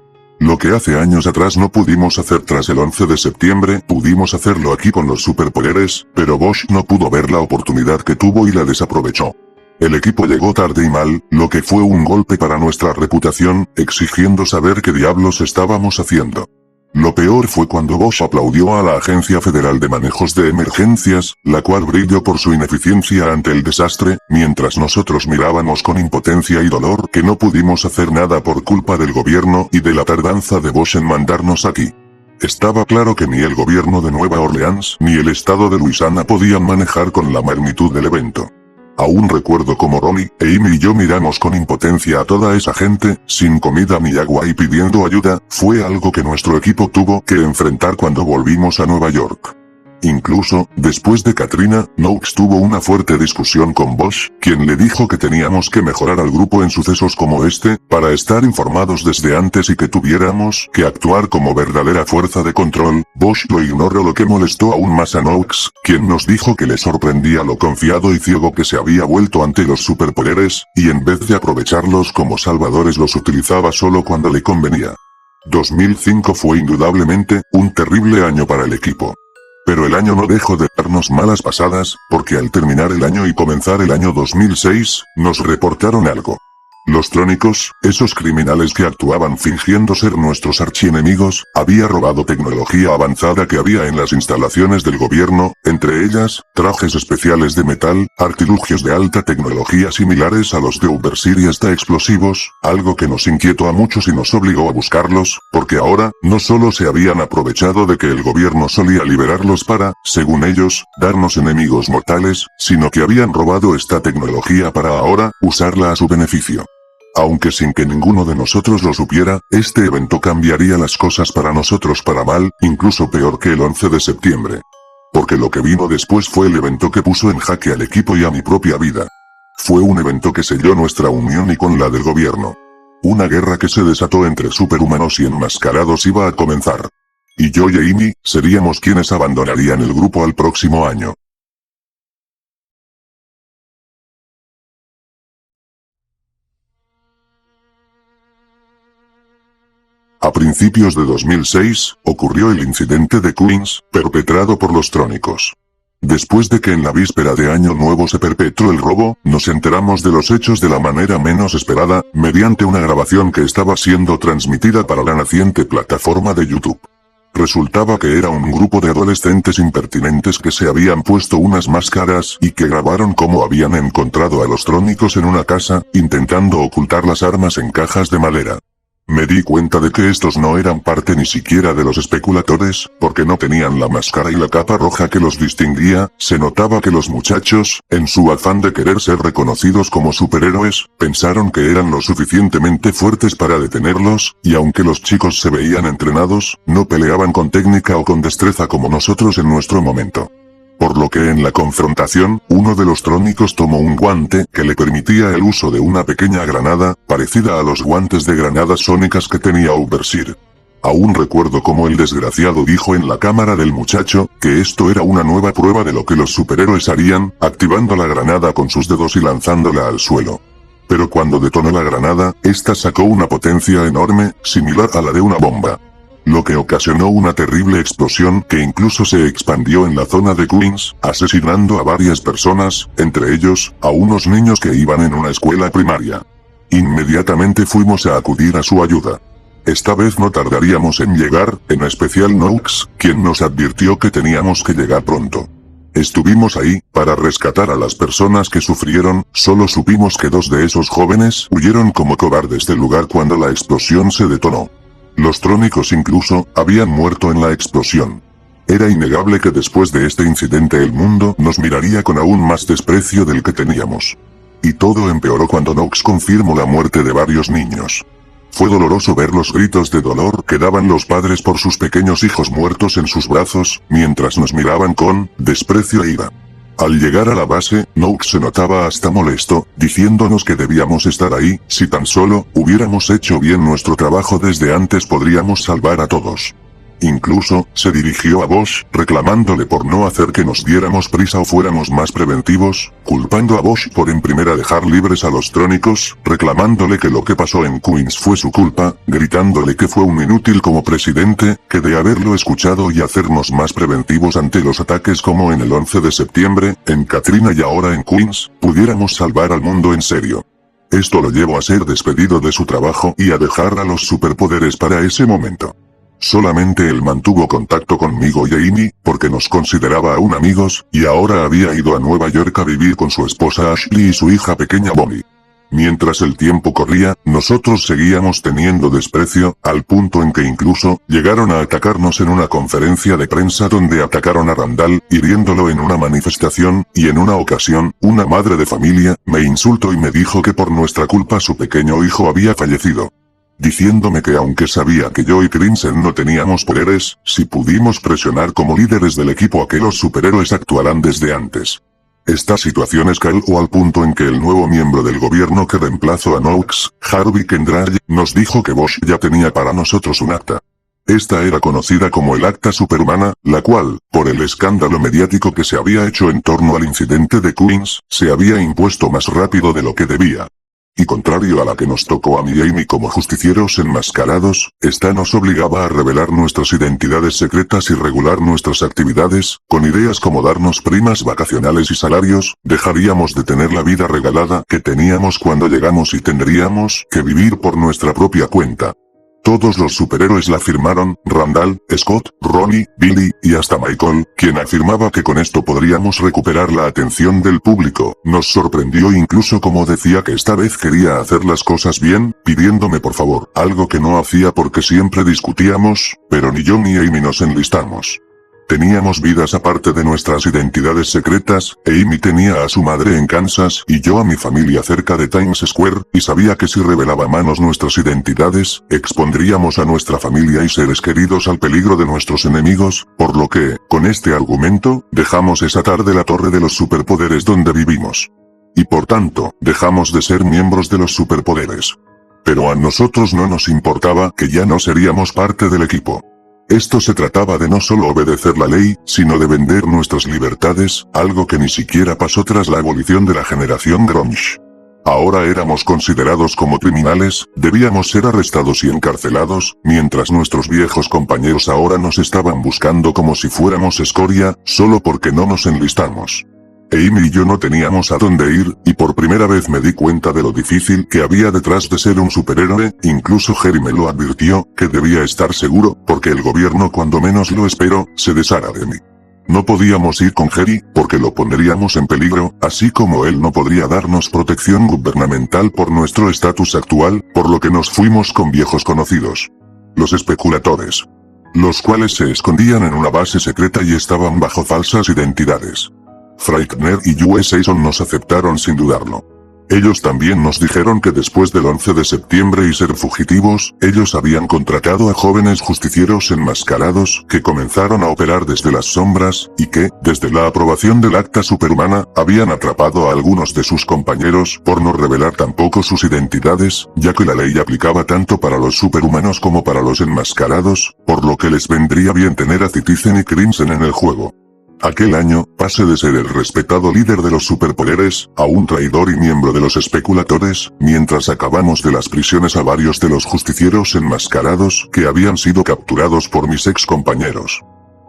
Lo que hace años atrás no pudimos hacer tras el 11 de septiembre, pudimos hacerlo aquí con los superpoderes, pero Bosch no pudo ver la oportunidad que tuvo y la desaprovechó. El equipo llegó tarde y mal, lo que fue un golpe para nuestra reputación, exigiendo saber qué diablos estábamos haciendo. Lo peor fue cuando Bosch aplaudió a la Agencia Federal de Manejos de Emergencias, la cual brilló por su ineficiencia ante el desastre, mientras nosotros mirábamos con impotencia y dolor que no pudimos hacer nada por culpa del gobierno y de la tardanza de Bosch en mandarnos aquí. Estaba claro que ni el gobierno de Nueva Orleans ni el estado de Luisiana podían manejar con la magnitud del evento. Aún recuerdo cómo Ronnie, Amy y yo miramos con impotencia a toda esa gente, sin comida ni agua y pidiendo ayuda. Fue algo que nuestro equipo tuvo que enfrentar cuando volvimos a Nueva York. Incluso, después de Katrina, Noakes tuvo una fuerte discusión con Bosch, quien le dijo que teníamos que mejorar al grupo en sucesos como este, para estar informados desde antes y que tuviéramos que actuar como verdadera fuerza de control. Bosch lo ignoró, lo que molestó aún más a Noakes, quien nos dijo que le sorprendía lo confiado y ciego que se había vuelto ante los superpoderes, y en vez de aprovecharlos como salvadores los utilizaba solo cuando le convenía. 2005 fue indudablemente un terrible año para el equipo. Pero el año no dejó de darnos malas pasadas, porque al terminar el año y comenzar el año 2006, nos reportaron algo. Los Trónicos, esos criminales que actuaban fingiendo ser nuestros archienemigos, había robado tecnología avanzada que había en las instalaciones del gobierno, entre ellas, trajes especiales de metal, artilugios de alta tecnología similares a los de Overseer y hasta explosivos, algo que nos inquietó a muchos y nos obligó a buscarlos, porque ahora, no solo se habían aprovechado de que el gobierno solía liberarlos para, según ellos, darnos enemigos mortales, sino que habían robado esta tecnología para ahora, usarla a su beneficio. Aunque sin que ninguno de nosotros lo supiera, este evento cambiaría las cosas para nosotros para mal, incluso peor que el 11 de septiembre. Porque lo que vino después fue el evento que puso en jaque al equipo y a mi propia vida. Fue un evento que selló nuestra unión y con la del gobierno. Una guerra que se desató entre superhumanos y enmascarados iba a comenzar. Y yo y Amy, seríamos quienes abandonarían el grupo al próximo año. A principios de 2006, ocurrió el incidente de Queens, perpetrado por los Trónicos. Después de que en la víspera de Año Nuevo se perpetró el robo, nos enteramos de los hechos de la manera menos esperada, mediante una grabación que estaba siendo transmitida para la naciente plataforma de YouTube. Resultaba que era un grupo de adolescentes impertinentes que se habían puesto unas máscaras y que grabaron cómo habían encontrado a los Trónicos en una casa, intentando ocultar las armas en cajas de madera. Me di cuenta de que estos no eran parte ni siquiera de los especuladores, porque no tenían la máscara y la capa roja que los distinguía. Se notaba que los muchachos, en su afán de querer ser reconocidos como superhéroes, pensaron que eran lo suficientemente fuertes para detenerlos, y aunque los chicos se veían entrenados, no peleaban con técnica o con destreza como nosotros en nuestro momento. Por lo que en la confrontación, uno de los Trónicos tomó un guante que le permitía el uso de una pequeña granada, parecida a los guantes de granadas sónicas que tenía Overseer. Aún recuerdo cómo el desgraciado dijo en la cámara del muchacho, que esto era una nueva prueba de lo que los superhéroes harían, activando la granada con sus dedos y lanzándola al suelo. Pero cuando detonó la granada, esta sacó una potencia enorme, similar a la de una bomba. Lo que ocasionó una terrible explosión que incluso se expandió en la zona de Queens, asesinando a varias personas, entre ellos, a unos niños que iban en una escuela primaria. Inmediatamente fuimos a acudir a su ayuda. Esta vez no tardaríamos en llegar, en especial Noakes, quien nos advirtió que teníamos que llegar pronto. Estuvimos ahí, para rescatar a las personas que sufrieron. Solo supimos que 2 de esos jóvenes huyeron como cobardes del lugar cuando la explosión se detonó. Los Trónicos incluso, habían muerto en la explosión. Era innegable que después de este incidente el mundo nos miraría con aún más desprecio del que teníamos. Y todo empeoró cuando Noakes confirmó la muerte de varios niños. Fue doloroso ver los gritos de dolor que daban los padres por sus pequeños hijos muertos en sus brazos, mientras nos miraban con desprecio e ira. Al llegar a la base, Noakes se notaba hasta molesto, diciéndonos que debíamos estar ahí. Si tan solo hubiéramos hecho bien nuestro trabajo desde antes podríamos salvar a todos. Incluso, se dirigió a Bosch, reclamándole por no hacer que nos diéramos prisa o fuéramos más preventivos, culpando a Bosch por en primera dejar libres a los trónicos, reclamándole que lo que pasó en Queens fue su culpa, gritándole que fue un inútil como presidente, que de haberlo escuchado y hacernos más preventivos ante los ataques como en el 11 de septiembre, en Katrina y ahora en Queens, pudiéramos salvar al mundo en serio. Esto lo llevó a ser despedido de su trabajo y a dejar a los superpoderes para ese momento. Solamente él mantuvo contacto conmigo y Amy, porque nos consideraba aún amigos, y ahora había ido a Nueva York a vivir con su esposa Ashley y su hija pequeña Bonnie. Mientras el tiempo corría, nosotros seguíamos teniendo desprecio, al punto en que incluso, llegaron a atacarnos en una conferencia de prensa donde atacaron a Randall, hiriéndolo en una manifestación, y en una ocasión, una madre de familia, me insultó y me dijo que por nuestra culpa su pequeño hijo había fallecido. Diciéndome que aunque sabía que yo y Crimson no teníamos poderes, si pudimos presionar como líderes del equipo a que los superhéroes actuaran desde antes. Esta situación escaló al punto en que el nuevo miembro del gobierno que reemplazó a Knox, Harvey Kendall, nos dijo que Bosch ya tenía para nosotros un acta. Esta era conocida como el Acta Superhumana, la cual, por el escándalo mediático que se había hecho en torno al incidente de Queens, se había impuesto más rápido de lo que debía. Y contrario a la que nos tocó a mí y Amy como justicieros enmascarados, esta nos obligaba a revelar nuestras identidades secretas y regular nuestras actividades, con ideas como darnos primas vacacionales y salarios, dejaríamos de tener la vida regalada que teníamos cuando llegamos y tendríamos que vivir por nuestra propia cuenta. Todos los superhéroes la firmaron, Randall, Scott, Ronnie, Billy, y hasta Michael, quien afirmaba que con esto podríamos recuperar la atención del público. Nos sorprendió incluso como decía que esta vez quería hacer las cosas bien, pidiéndome por favor, algo que no hacía porque siempre discutíamos, pero ni yo ni Amy nos enlistamos. Teníamos vidas aparte de nuestras identidades secretas, Amy tenía a su madre en Kansas y yo a mi familia cerca de Times Square, y sabía que si revelaba a manos nuestras identidades, expondríamos a nuestra familia y seres queridos al peligro de nuestros enemigos, por lo que, con este argumento, dejamos esa tarde la torre de los superpoderes donde vivimos. Y por tanto, dejamos de ser miembros de los superpoderes. Pero a nosotros no nos importaba que ya no seríamos parte del equipo. Esto se trataba de no solo obedecer la ley, sino de vender nuestras libertades, algo que ni siquiera pasó tras la abolición de la generación grunge. Ahora éramos considerados como criminales, debíamos ser arrestados y encarcelados, mientras nuestros viejos compañeros ahora nos estaban buscando como si fuéramos escoria, solo porque no nos enlistamos. Amy y yo no teníamos a dónde ir, y por primera vez me di cuenta de lo difícil que había detrás de ser un superhéroe, incluso Jerry me lo advirtió, que debía estar seguro, porque el gobierno cuando menos lo espero, se deshará de mí. No podíamos ir con Jerry, porque lo pondríamos en peligro, así como él no podría darnos protección gubernamental por nuestro estatus actual, por lo que nos fuimos con viejos conocidos. Los especuladores. Los cuales se escondían en una base secreta y estaban bajo falsas identidades. Frightner y US Jason nos aceptaron sin dudarlo. Ellos también nos dijeron que después del 11 de septiembre y ser fugitivos, ellos habían contratado a jóvenes justicieros enmascarados que comenzaron a operar desde las sombras, y que, desde la aprobación del Acta Superhumana, habían atrapado a algunos de sus compañeros por no revelar tampoco sus identidades, ya que la ley aplicaba tanto para los superhumanos como para los enmascarados, por lo que les vendría bien tener a Citizen y Crimson en el juego. Aquel año, pasé de ser el respetado líder de los superpoderes, a un traidor y miembro de los especuladores, mientras sacábamos de las prisiones a varios de los justicieros enmascarados que habían sido capturados por mis ex compañeros.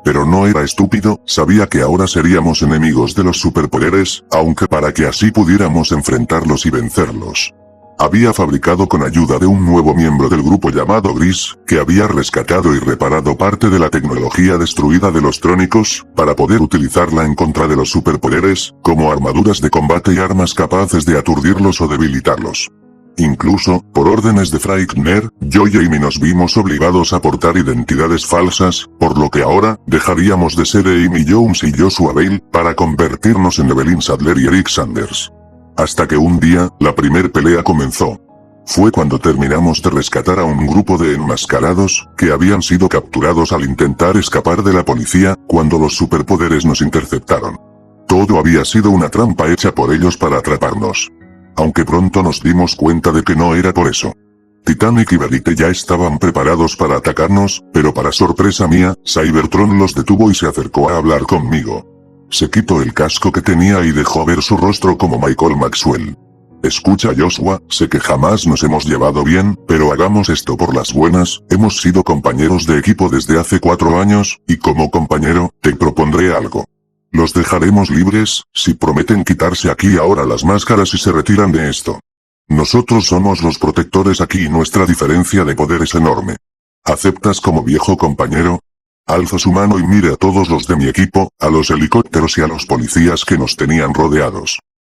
Pero no era estúpido, sabía que ahora seríamos enemigos de los superpoderes, aunque para que así pudiéramos enfrentarlos y vencerlos. Había fabricado con ayuda de un nuevo miembro del grupo llamado Gris, que había rescatado y reparado parte de la tecnología destruida de los trónicos, para poder utilizarla en contra de los superpoderes, como armaduras de combate y armas capaces de aturdirlos o debilitarlos. Incluso, por órdenes de Frightner, yo y Amy nos vimos obligados a portar identidades falsas, por lo que ahora, dejaríamos de ser Amy Jones y Joshua Bale, para convertirnos en Evelyn Sadler y Eric Sanders. Hasta que un día, la primer pelea comenzó. Fue cuando terminamos de rescatar a un grupo de enmascarados, que habían sido capturados al intentar escapar de la policía, cuando los superpoderes nos interceptaron. Todo había sido una trampa hecha por ellos para atraparnos. Aunque pronto nos dimos cuenta de que no era por eso. Titanic y Verite ya estaban preparados para atacarnos, pero para sorpresa mía, Cybertron los detuvo y se acercó a hablar conmigo. Se quitó el casco que tenía y dejó ver su rostro como Michael Maxwell. Escucha Joshua, sé que jamás nos hemos llevado bien, pero hagamos esto por las buenas, hemos sido compañeros de equipo desde hace 4 años, y como compañero, te propondré algo. Los dejaremos libres, si prometen quitarse aquí ahora las máscaras y se retiran de esto. Nosotros somos los protectores aquí y nuestra diferencia de poder es enorme. ¿Aceptas como viejo compañero? Alzó su mano y mire a todos los de mi equipo, a los helicópteros y a los policías que nos tenían rodeados.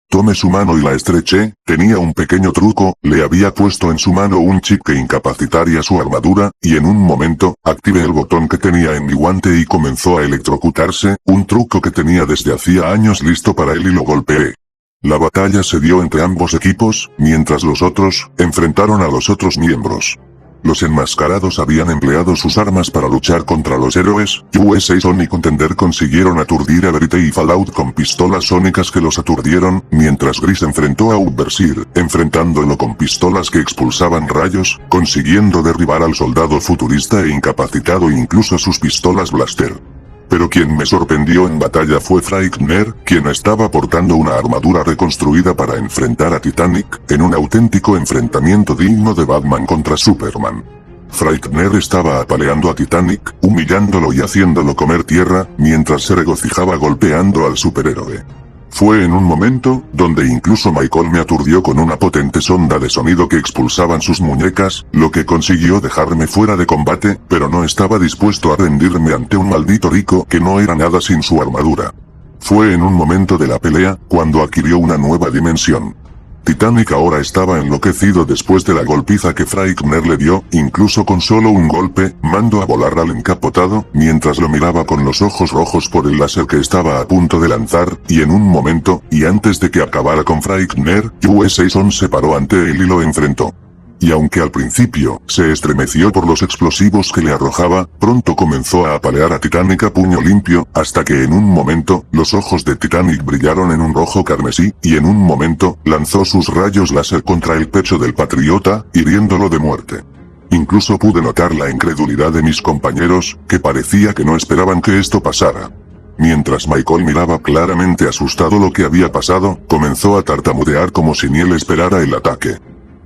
Tomé su mano y la estreché, tenía un pequeño truco, le había puesto en su mano un chip que incapacitaría su armadura, y en un momento, activé el botón que tenía en mi guante y comenzó a electrocutarse, un truco que tenía desde hacía años listo para él y lo golpeé. La batalla se dio entre ambos equipos, mientras los otros, enfrentaron a los otros miembros. Los enmascarados habían empleado sus armas para luchar contra los héroes, USA Son y Contender consiguieron aturdir a Verite y Fallout con pistolas sónicas que los aturdieron, mientras Gris enfrentó a Overseer, enfrentándolo con pistolas que expulsaban rayos, consiguiendo derribar al soldado futurista e incapacitado incluso sus pistolas blaster. Pero quien me sorprendió en batalla fue Frightmare, quien estaba portando una armadura reconstruida para enfrentar a Titanic, en un auténtico enfrentamiento digno de Batman contra Superman. Frightmare estaba apaleando a Titanic, humillándolo y haciéndolo comer tierra, mientras se regocijaba golpeando al superhéroe. Fue en un momento, donde incluso Michael me aturdió con una potente sonda de sonido que expulsaban sus muñecas, lo que consiguió dejarme fuera de combate, pero no estaba dispuesto a rendirme ante un maldito Rico que no era nada sin su armadura. Fue en un momento de la pelea, cuando adquirió una nueva dimensión. Titanic ahora estaba enloquecido después de la golpiza que Frightmare le dio, incluso con solo un golpe, mandó a volar al encapotado, mientras lo miraba con los ojos rojos por el láser que estaba a punto de lanzar, y en un momento, y antes de que acabara con Frightmare, USA Son se paró ante él y lo enfrentó. Y aunque al principio, se estremeció por los explosivos que le arrojaba, pronto comenzó a apalear a Titanic a puño limpio, hasta que en un momento, los ojos de Titanic brillaron en un rojo carmesí, y en un momento, lanzó sus rayos láser contra el pecho del patriota, hiriéndolo de muerte. Incluso pude notar la incredulidad de mis compañeros, que parecía que no esperaban que esto pasara. Mientras Michael miraba claramente asustado lo que había pasado, comenzó a tartamudear como si ni él esperara el ataque.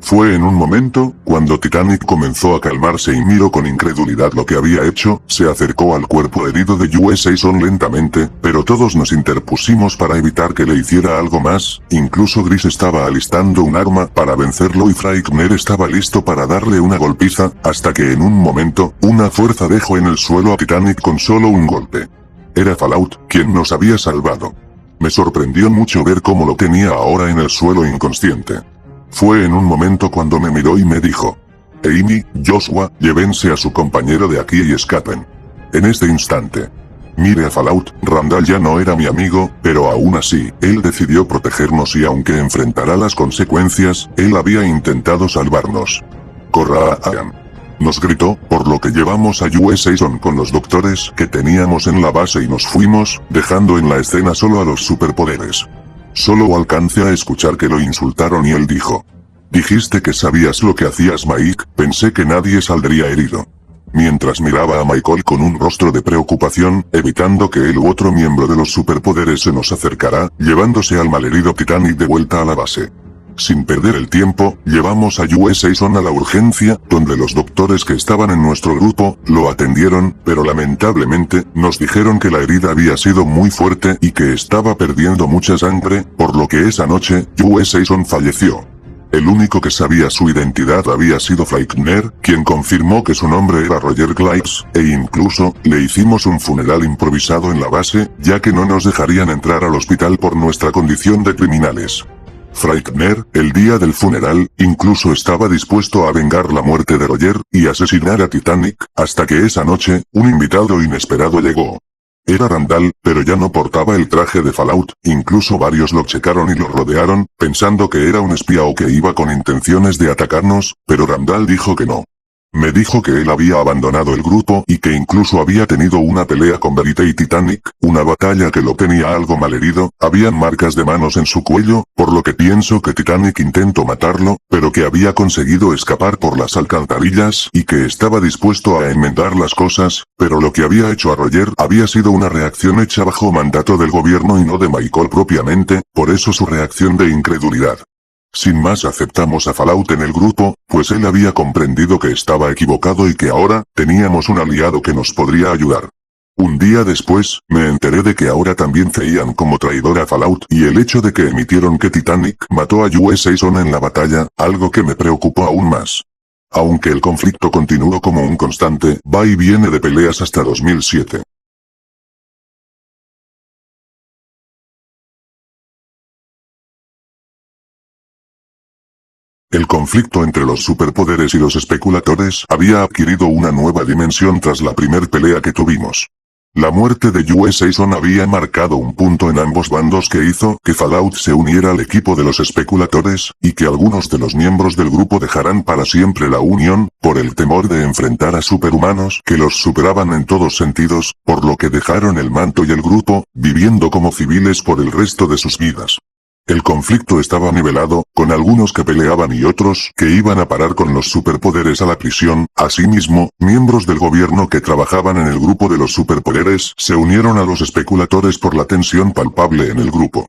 Fue en un momento, cuando Titanic comenzó a calmarse y miró con incredulidad lo que había hecho, se acercó al cuerpo herido de USA Son lentamente, pero todos nos interpusimos para evitar que le hiciera algo más, incluso Gris estaba alistando un arma para vencerlo y Frightmare estaba listo para darle una golpiza, hasta que en un momento, una fuerza dejó en el suelo a Titanic con solo un golpe. Era Fallout, quien nos había salvado. Me sorprendió mucho ver cómo lo tenía ahora en el suelo inconsciente. Fue en un momento cuando me miró y me dijo: Amy, Joshua, llévense a su compañero de aquí y escapen. En este instante. Mire a Fallout, Randall ya no era mi amigo, pero aún así, él decidió protegernos y aunque enfrentará las consecuencias, él había intentado salvarnos. Corra a Ian. Nos gritó, por lo que llevamos a USA Son con los doctores que teníamos en la base y nos fuimos, dejando en la escena solo a los superpoderes. Solo alcancé a escuchar que lo insultaron y él dijo: dijiste que sabías lo que hacías Mike, pensé que nadie saldría herido. Mientras miraba a Michael con un rostro de preocupación, evitando que él u otro miembro de los superpoderes se nos acercara, llevándose al malherido Titanic de vuelta a la base. Sin perder el tiempo, llevamos a USA Son a la urgencia, donde los doctores que estaban en nuestro grupo, lo atendieron, pero lamentablemente, nos dijeron que la herida había sido muy fuerte y que estaba perdiendo mucha sangre, por lo que esa noche, USA Son falleció. El único que sabía su identidad había sido Frightmare, quien confirmó que su nombre era Roger Clives, e incluso, le hicimos un funeral improvisado en la base, ya que no nos dejarían entrar al hospital por nuestra condición de criminales. Frightmare, el día del funeral, incluso estaba dispuesto a vengar la muerte de Roger, y asesinar a Titanic, hasta que esa noche, un invitado inesperado llegó. Era Randall, pero ya no portaba el traje de Fallout, incluso varios lo checaron y lo rodearon, pensando que era un espía o que iba con intenciones de atacarnos, pero Randall dijo que no. Me dijo que él había abandonado el grupo y que incluso había tenido una pelea con Verite y Titanic, una batalla que lo tenía algo malherido, habían marcas de manos en su cuello, por lo que pienso que Titanic intentó matarlo, pero que había conseguido escapar por las alcantarillas y que estaba dispuesto a enmendar las cosas, pero lo que había hecho a Roger había sido una reacción hecha bajo mandato del gobierno y no de Michael propiamente, por eso su reacción de incredulidad. Sin más aceptamos a Fallout en el grupo, pues él había comprendido que estaba equivocado y que ahora, teníamos un aliado que nos podría ayudar. Un día después, me enteré de que ahora también veían como traidor a Fallout y el hecho de que emitieron que Titanic mató a USA Son en la batalla, algo que me preocupó aún más. Aunque el conflicto continuó como un constante, va y viene de peleas hasta 2007. El conflicto entre los superpoderes y los especuladores había adquirido una nueva dimensión tras la primer pelea que tuvimos. La muerte de USA Son había marcado un punto en ambos bandos que hizo que Fallout se uniera al equipo de los especuladores, y que algunos de los miembros del grupo dejaran para siempre la unión, por el temor de enfrentar a superhumanos que los superaban en todos sentidos, por lo que dejaron el manto y el grupo, viviendo como civiles por el resto de sus vidas. El conflicto estaba nivelado, con algunos que peleaban y otros que iban a parar con los superpoderes a la prisión. Asimismo, miembros del gobierno que trabajaban en el grupo de los superpoderes se unieron a los especuladores por la tensión palpable en el grupo.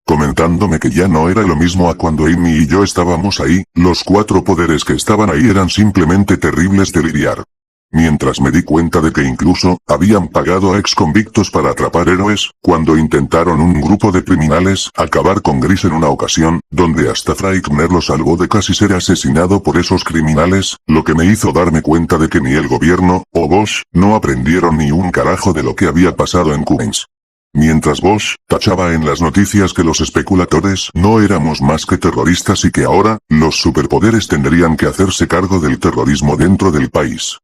Comentándome que ya no era lo mismo a cuando Amy y yo estábamos ahí, los 4 poderes que estaban ahí eran simplemente terribles de lidiar. Mientras me di cuenta de que incluso, habían pagado a ex convictos para atrapar héroes, cuando intentaron un grupo de criminales acabar con Gris en una ocasión, donde hasta Frightner lo salvó de casi ser asesinado por esos criminales, lo que me hizo darme cuenta de que ni el gobierno, o Bosch, no aprendieron ni un carajo de lo que había pasado en Queens. Mientras Bosch tachaba en las noticias que los especuladores no éramos más que terroristas y que ahora, los superpoderes tendrían que hacerse cargo del terrorismo dentro del país.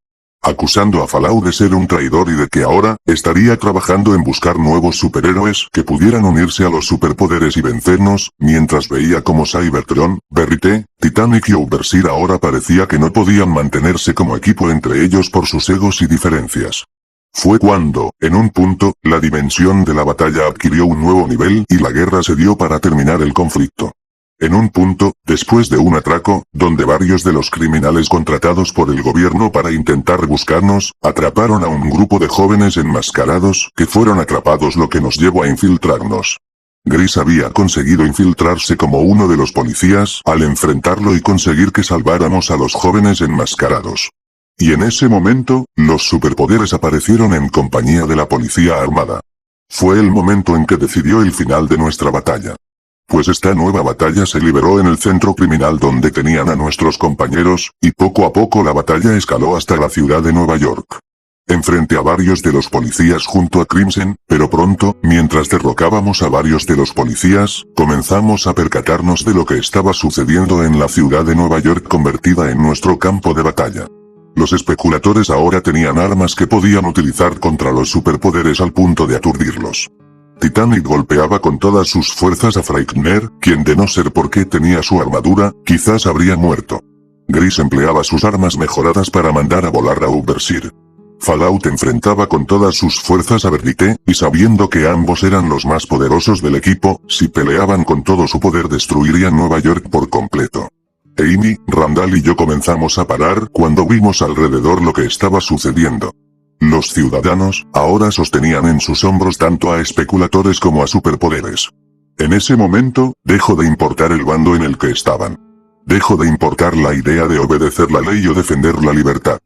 Acusando a Fallout de ser un traidor y de que ahora, estaría trabajando en buscar nuevos superhéroes que pudieran unirse a los superpoderes y vencernos, mientras veía como Cybertron, Verite, Titanic y Overseer ahora parecía que no podían mantenerse como equipo entre ellos por sus egos y diferencias. Fue cuando, en un punto, la dimensión de la batalla adquirió un nuevo nivel y la guerra se dio para terminar el conflicto. En un punto, después de un atraco, donde varios de los criminales contratados por el gobierno para intentar buscarnos, atraparon a un grupo de jóvenes enmascarados que fueron atrapados, lo que nos llevó a infiltrarnos. Gris había conseguido infiltrarse como uno de los policías al enfrentarlo y conseguir que salváramos a los jóvenes enmascarados. Y en ese momento, los superpoderes aparecieron en compañía de la policía armada. Fue el momento en que decidió el final de nuestra batalla. Pues esta nueva batalla se liberó en el centro criminal donde tenían a nuestros compañeros, y poco a poco la batalla escaló hasta la ciudad de Nueva York. Enfrente a varios de los policías junto a Crimson, pero pronto, mientras derrocábamos a varios de los policías, comenzamos a percatarnos de lo que estaba sucediendo en la ciudad de Nueva York convertida en nuestro campo de batalla. Los especuladores ahora tenían armas que podían utilizar contra los superpoderes al punto de aturdirlos. Titanic golpeaba con todas sus fuerzas a Frightner, quien de no ser porque tenía su armadura, quizás habría muerto. Gris empleaba sus armas mejoradas para mandar a volar a Overseer. Fallout enfrentaba con todas sus fuerzas a Verite, y sabiendo que ambos eran los más poderosos del equipo, si peleaban con todo su poder destruirían Nueva York por completo. Amy, Randall y yo comenzamos a parar cuando vimos alrededor lo que estaba sucediendo. Los ciudadanos, ahora sostenían en sus hombros tanto a especuladores como a superpoderes. En ese momento, dejó de importar el bando en el que estaban. Dejó de importar la idea de obedecer la ley o defender la libertad.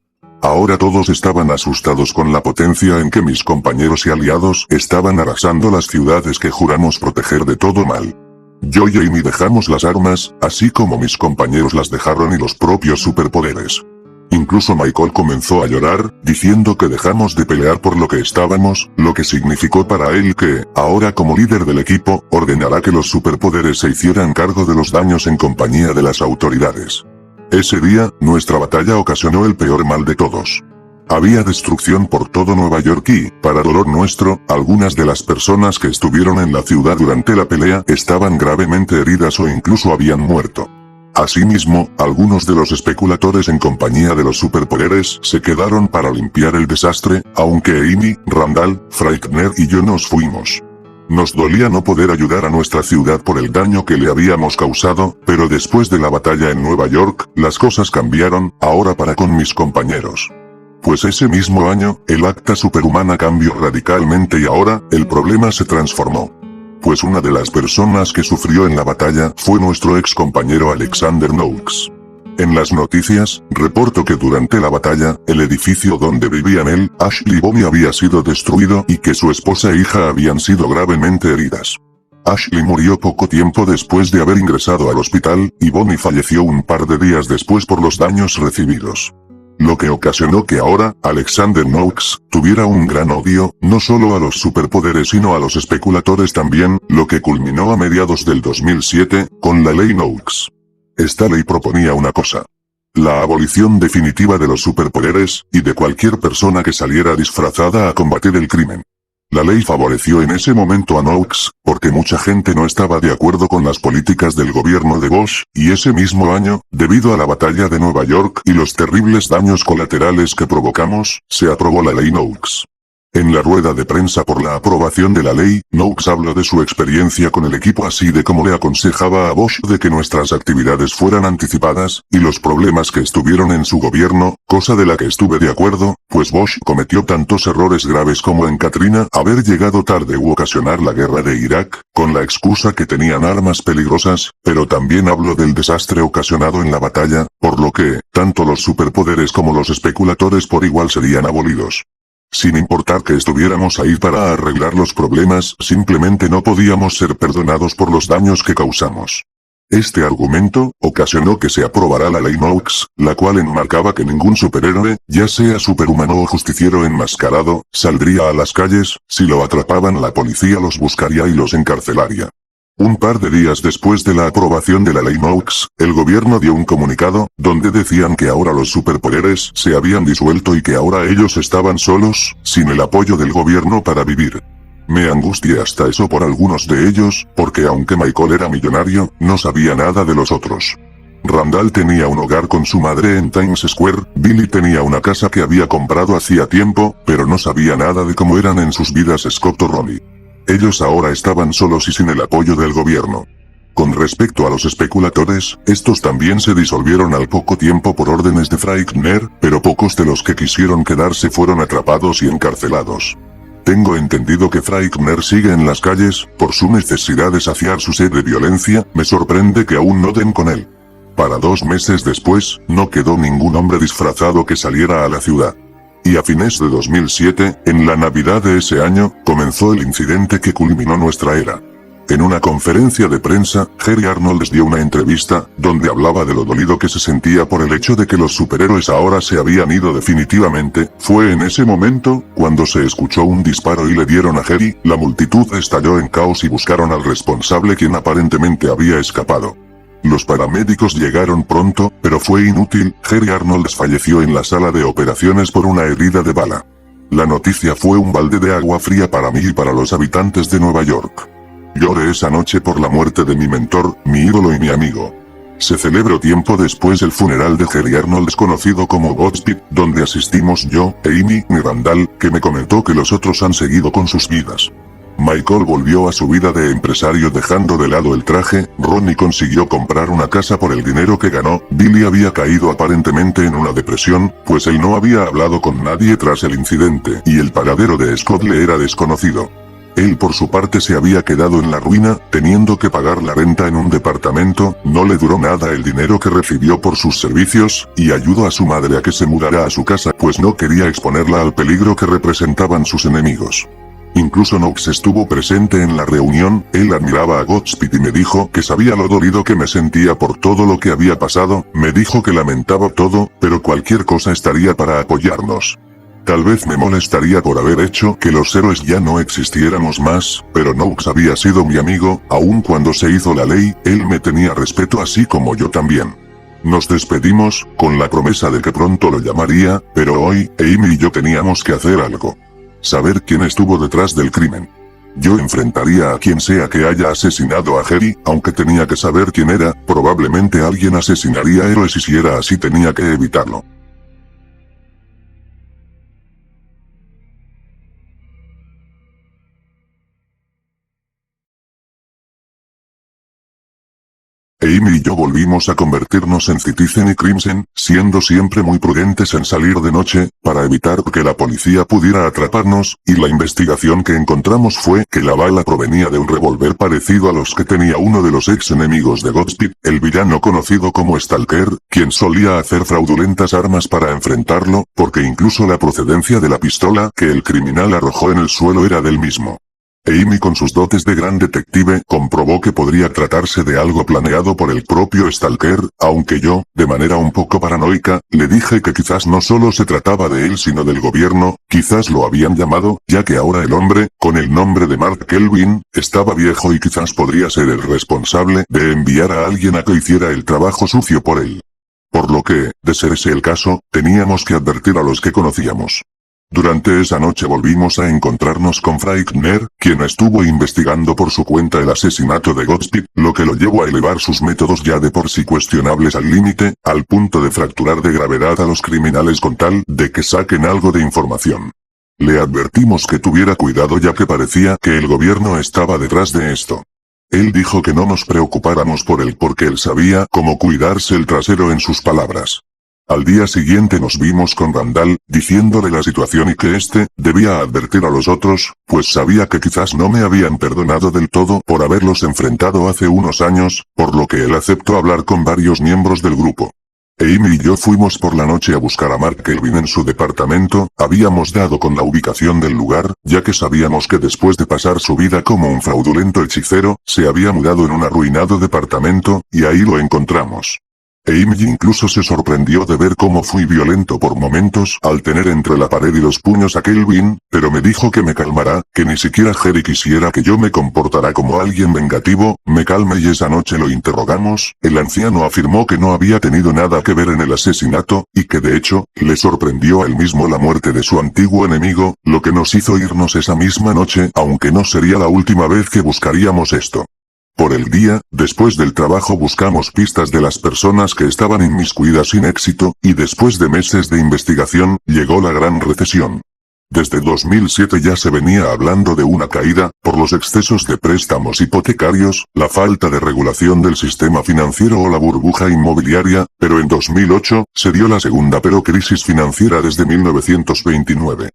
Ahora todos estaban asustados con la potencia en que mis compañeros y aliados estaban arrasando las ciudades que juramos proteger de todo mal. Yo y Amy dejamos las armas, así como mis compañeros las dejaron y los propios superpoderes. Incluso Michael comenzó a llorar, diciendo que dejamos de pelear por lo que estábamos, lo que significó para él que, ahora como líder del equipo, ordenará que los superpoderes se hicieran cargo de los daños en compañía de las autoridades. Ese día, nuestra batalla ocasionó el peor mal de todos. Había destrucción por todo Nueva York y, para dolor nuestro, algunas de las personas que estuvieron en la ciudad durante la pelea estaban gravemente heridas o incluso habían muerto. Asimismo, algunos de los especuladores en compañía de los superpoderes se quedaron para limpiar el desastre, aunque Amy, Randall, Frightner y yo nos fuimos. Nos dolía no poder ayudar a nuestra ciudad por el daño que le habíamos causado, pero después de la batalla en Nueva York, las cosas cambiaron, ahora para con mis compañeros. Pues ese mismo año, el acta superhumana cambió radicalmente y ahora, el problema se transformó. Pues una de las personas que sufrió en la batalla fue nuestro ex compañero Alexander Knox. En las noticias, reporto que durante la batalla, el edificio donde vivían él, Ashley y Bonnie había sido destruido y que su esposa e hija habían sido gravemente heridas. Ashley murió poco tiempo después de haber ingresado al hospital, y Bonnie falleció un par de días después por los daños recibidos. Lo que ocasionó que ahora, Alexander Knox, tuviera un gran odio, no solo a los superpoderes sino a los especuladores también, lo que culminó a mediados del 2007, con la ley Knox. Esta ley proponía una cosa: la abolición definitiva de los superpoderes, y de cualquier persona que saliera disfrazada a combatir el crimen. La ley favoreció en ese momento a Knox, porque mucha gente no estaba de acuerdo con las políticas del gobierno de Bush, y ese mismo año, debido a la batalla de Nueva York y los terribles daños colaterales que provocamos, se aprobó la ley Knox. En la rueda de prensa por la aprobación de la ley, Knox habló de su experiencia con el equipo así de cómo le aconsejaba a Bush de que nuestras actividades fueran anticipadas, y los problemas que estuvieron en su gobierno, cosa de la que estuve de acuerdo, pues Bush cometió tantos errores graves como en Katrina, haber llegado tarde u ocasionar la guerra de Irak, con la excusa que tenían armas peligrosas, pero también habló del desastre ocasionado en la batalla, por lo que, tanto los superpoderes como los especuladores por igual serían abolidos. Sin importar que estuviéramos ahí para arreglar los problemas, simplemente no podíamos ser perdonados por los daños que causamos. Este argumento ocasionó que se aprobara la ley Knox, la cual enmarcaba que ningún superhéroe, ya sea superhumano o justiciero enmascarado, saldría a las calles. Si lo atrapaban, la policía los buscaría y los encarcelaría. Un par de días después de la aprobación de la ley Knox, el gobierno dio un comunicado, donde decían que ahora los superpoderes se habían disuelto y que ahora ellos estaban solos, sin el apoyo del gobierno para vivir. Me angustié hasta eso por algunos de ellos, porque aunque Michael era millonario, no sabía nada de los otros. Randall tenía un hogar con su madre en Times Square, Billy tenía una casa que había comprado hacía tiempo, pero no sabía nada de cómo eran en sus vidas Scott o Ronnie. Ellos ahora estaban solos y sin el apoyo del gobierno. Con respecto a los especuladores, estos también se disolvieron al poco tiempo por órdenes de Frightner, pero pocos de los que quisieron quedarse fueron atrapados y encarcelados. Tengo entendido que Frightner sigue en las calles, por su necesidad de saciar su sed de violencia. Me sorprende que aún no den con él. Para 2 meses después, no quedó ningún hombre disfrazado que saliera a la ciudad. Y a fines de 2007, en la Navidad de ese año, comenzó el incidente que culminó nuestra era. En una conferencia de prensa, Jerry Arnold les dio una entrevista, donde hablaba de lo dolido que se sentía por el hecho de que los superhéroes ahora se habían ido definitivamente. Fue en ese momento, cuando se escuchó un disparo y le dieron a Jerry, la multitud estalló en caos y buscaron al responsable, quien aparentemente había escapado. Los paramédicos llegaron pronto, pero fue inútil. Jerry Arnold falleció en la sala de operaciones por una herida de bala. La noticia fue un balde de agua fría para mí y para los habitantes de Nueva York. Lloré esa noche por la muerte de mi mentor, mi ídolo y mi amigo. Se celebró tiempo después el funeral de Jerry Arnold, conocido como Godspeed, donde asistimos yo, Amy y Randall, que me comentó que los otros han seguido con sus vidas. Michael volvió a su vida de empresario dejando de lado el traje. Ronnie consiguió comprar una casa por el dinero que ganó. Billy había caído aparentemente en una depresión, pues él no había hablado con nadie tras el incidente, y el paradero de Scott le era desconocido. Él por su parte se había quedado en la ruina, teniendo que pagar la renta en un departamento. No le duró nada el dinero que recibió por sus servicios, y ayudó a su madre a que se mudara a su casa, pues no quería exponerla al peligro que representaban sus enemigos. Incluso Knox estuvo presente en la reunión. Él admiraba a Godspeed y me dijo que sabía lo dolido que me sentía por todo lo que había pasado. Me dijo que lamentaba todo, pero cualquier cosa estaría para apoyarnos. Tal vez me molestaría por haber hecho que los héroes ya no existiéramos más, pero Knox había sido mi amigo. Aun cuando se hizo la ley, él me tenía respeto, así como yo también. Nos despedimos, con la promesa de que pronto lo llamaría, pero hoy, Amy y yo teníamos que hacer algo. Saber quién estuvo detrás del crimen. Yo enfrentaría a quien sea que haya asesinado a Jerry, aunque tenía que saber quién era, probablemente alguien asesinaría a héroes y si era así tenía que evitarlo. Amy y yo volvimos a convertirnos en Citizen y Crimson, siendo siempre muy prudentes en salir de noche, para evitar que la policía pudiera atraparnos, y la investigación que encontramos fue que la bala provenía de un revólver parecido a los que tenía uno de los ex enemigos de Godspeed, el villano conocido como Stalker, quien solía hacer fraudulentas armas para enfrentarlo, porque incluso la procedencia de la pistola que el criminal arrojó en el suelo era del mismo. Amy con sus dotes de gran detective comprobó que podría tratarse de algo planeado por el propio Stalker, aunque yo, de manera un poco paranoica, le dije que quizás no solo se trataba de él sino del gobierno, quizás lo habían llamado, ya que ahora el hombre, con el nombre de Mark Kelvin, estaba viejo y quizás podría ser el responsable de enviar a alguien a que hiciera el trabajo sucio por él. Por lo que, de ser ese el caso, teníamos que advertir a los que conocíamos. Durante esa noche volvimos a encontrarnos con Faulkner, quien estuvo investigando por su cuenta el asesinato de Godspeed, lo que lo llevó a elevar sus métodos ya de por sí cuestionables al límite, al punto de fracturar de gravedad a los criminales con tal de que saquen algo de información. Le advertimos que tuviera cuidado ya que parecía que el gobierno estaba detrás de esto. Él dijo que no nos preocupáramos por él porque él sabía cómo cuidarse el trasero en sus palabras. Al día siguiente nos vimos con Randall, diciéndole la situación y que éste debía advertir a los otros, pues sabía que quizás no me habían perdonado del todo por haberlos enfrentado hace unos años, por lo que él aceptó hablar con varios miembros del grupo. Amy y yo fuimos por la noche a buscar a Mark Kelvin en su departamento, habíamos dado con la ubicación del lugar, ya que sabíamos que después de pasar su vida como un fraudulento hechicero, se había mudado en un arruinado departamento, y ahí lo encontramos. Amy incluso se sorprendió de ver cómo fui violento por momentos al tener entre la pared y los puños a Kelvin, pero me dijo que me calmará, que ni siquiera Jerry quisiera que yo me comportara como alguien vengativo, me calme y esa noche lo interrogamos, el anciano afirmó que no había tenido nada que ver en el asesinato, y que de hecho, le sorprendió a él mismo la muerte de su antiguo enemigo, lo que nos hizo irnos esa misma noche, aunque no sería la última vez que buscaríamos esto. Por el día, después del trabajo buscamos pistas de las personas que estaban inmiscuidas sin éxito, y después de meses de investigación, llegó la gran recesión. Desde 2007 ya se venía hablando de una caída, por los excesos de préstamos hipotecarios, la falta de regulación del sistema financiero o la burbuja inmobiliaria, pero en 2008, se dio la segunda peor crisis financiera desde 1929.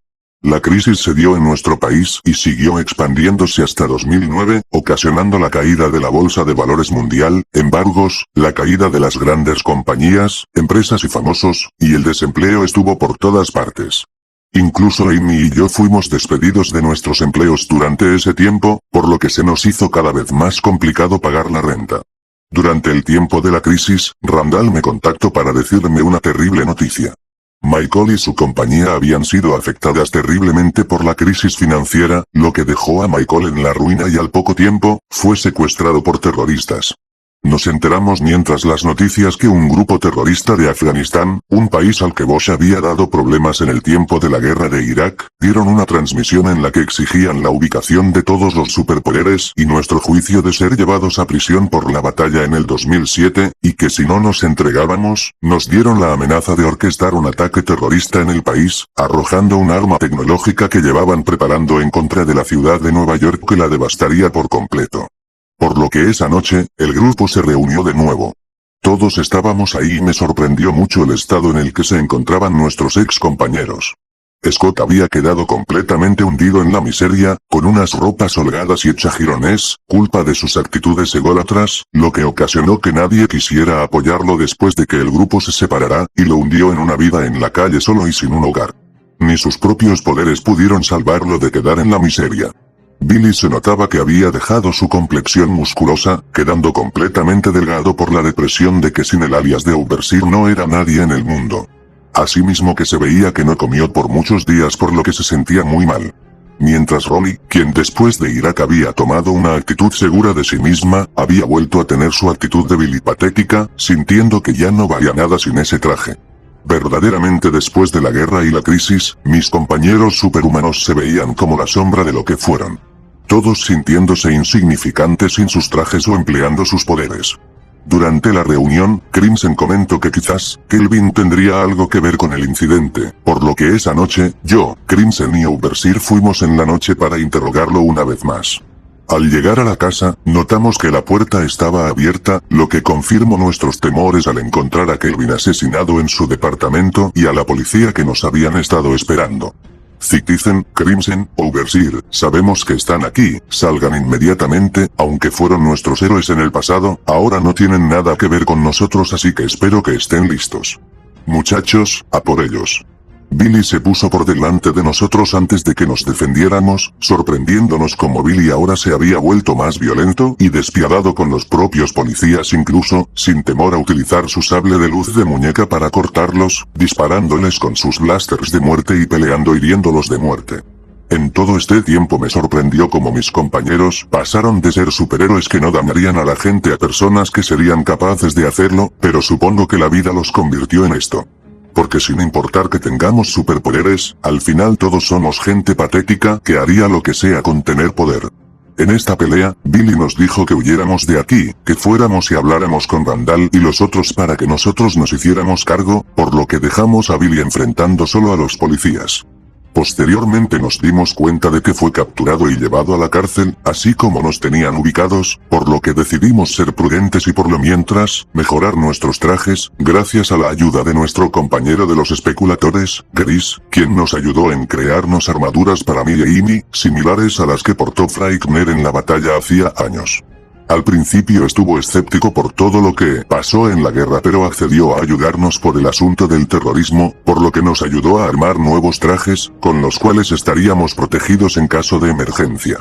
La crisis se dio en nuestro país y siguió expandiéndose hasta 2009, ocasionando la caída de la bolsa de valores mundial, embargos, la caída de las grandes compañías, empresas y famosos, y el desempleo estuvo por todas partes. Incluso Amy y yo fuimos despedidos de nuestros empleos durante ese tiempo, por lo que se nos hizo cada vez más complicado pagar la renta. Durante el tiempo de la crisis, Randall me contactó para decirme una terrible noticia. Michael y su compañía habían sido afectadas terriblemente por la crisis financiera, lo que dejó a Michael en la ruina y al poco tiempo, fue secuestrado por terroristas. Nos enteramos mientras las noticias que un grupo terrorista de Afganistán, un país al que Bush había dado problemas en el tiempo de la guerra de Irak, dieron una transmisión en la que exigían la ubicación de todos los superpoderes y nuestro juicio de ser llevados a prisión por la batalla en el 2007, y que si no nos entregábamos, nos dieron la amenaza de orquestar un ataque terrorista en el país, arrojando un arma tecnológica que llevaban preparando en contra de la ciudad de Nueva York que la devastaría por completo. Por lo que esa noche, el grupo se reunió de nuevo. Todos estábamos ahí y me sorprendió mucho el estado en el que se encontraban nuestros ex compañeros. Scott había quedado completamente hundido en la miseria, con unas ropas holgadas y hecha jirones, culpa de sus actitudes ególatras, lo que ocasionó que nadie quisiera apoyarlo después de que el grupo se separara, y lo hundió en una vida en la calle solo y sin un hogar. Ni sus propios poderes pudieron salvarlo de quedar en la miseria. Billy se notaba que había dejado su complexión musculosa, quedando completamente delgado por la depresión de que sin el alias de Overseer no era nadie en el mundo. Asimismo que se veía que no comió por muchos días por lo que se sentía muy mal. Mientras Ronnie, quien después de Irak había tomado una actitud segura de sí misma, había vuelto a tener su actitud débil y patética, sintiendo que ya no valía nada sin ese traje. Verdaderamente después de la guerra y la crisis, mis compañeros superhumanos se veían como la sombra de lo que fueron. todos sintiéndose insignificantes sin sus trajes o empleando sus poderes. Durante la reunión, Crimson comentó que quizás Kelvin tendría algo que ver con el incidente, por lo que esa noche, yo, Crimson y Overseer fuimos en la noche para interrogarlo una vez más. Al llegar a la casa, notamos que la puerta estaba abierta, lo que confirmó nuestros temores al encontrar a Kelvin asesinado en su departamento y a la policía que nos habían estado esperando. Citizen, Crimson, Overseer, sabemos que están aquí, salgan inmediatamente, aunque fueron nuestros héroes en el pasado, ahora no tienen nada que ver con nosotros, así que espero que estén listos. Muchachos, a por ellos. Billy se puso por delante de nosotros antes de que nos defendiéramos, sorprendiéndonos como Billy ahora se había vuelto más violento y despiadado con los propios policías, incluso, sin temor a utilizar su sable de luz de muñeca para cortarlos, disparándoles con sus blasters de muerte y peleando hiriéndolos de muerte. En todo este tiempo me sorprendió cómo mis compañeros pasaron de ser superhéroes que no dañarían a la gente a personas que serían capaces de hacerlo, pero supongo que la vida los convirtió en esto. Porque sin importar que tengamos superpoderes, al final todos somos gente patética que haría lo que sea con tener poder. En esta pelea, Billy nos dijo que huyéramos de aquí, que fuéramos y habláramos con Randall y los otros para que nosotros nos hiciéramos cargo, por lo que dejamos a Billy enfrentando solo a los policías. Posteriormente nos dimos cuenta de que fue capturado y llevado a la cárcel, así como nos tenían ubicados, por lo que decidimos ser prudentes y por lo mientras, mejorar nuestros trajes, gracias a la ayuda de nuestro compañero de los especuladores, Gris, quien nos ayudó en crearnos armaduras para mí y Amy, similares a las que portó Frightmare en la batalla hacía años. Al principio estuvo escéptico por todo lo que pasó en la guerra, pero accedió a ayudarnos por el asunto del terrorismo, por lo que nos ayudó a armar nuevos trajes, con los cuales estaríamos protegidos en caso de emergencia.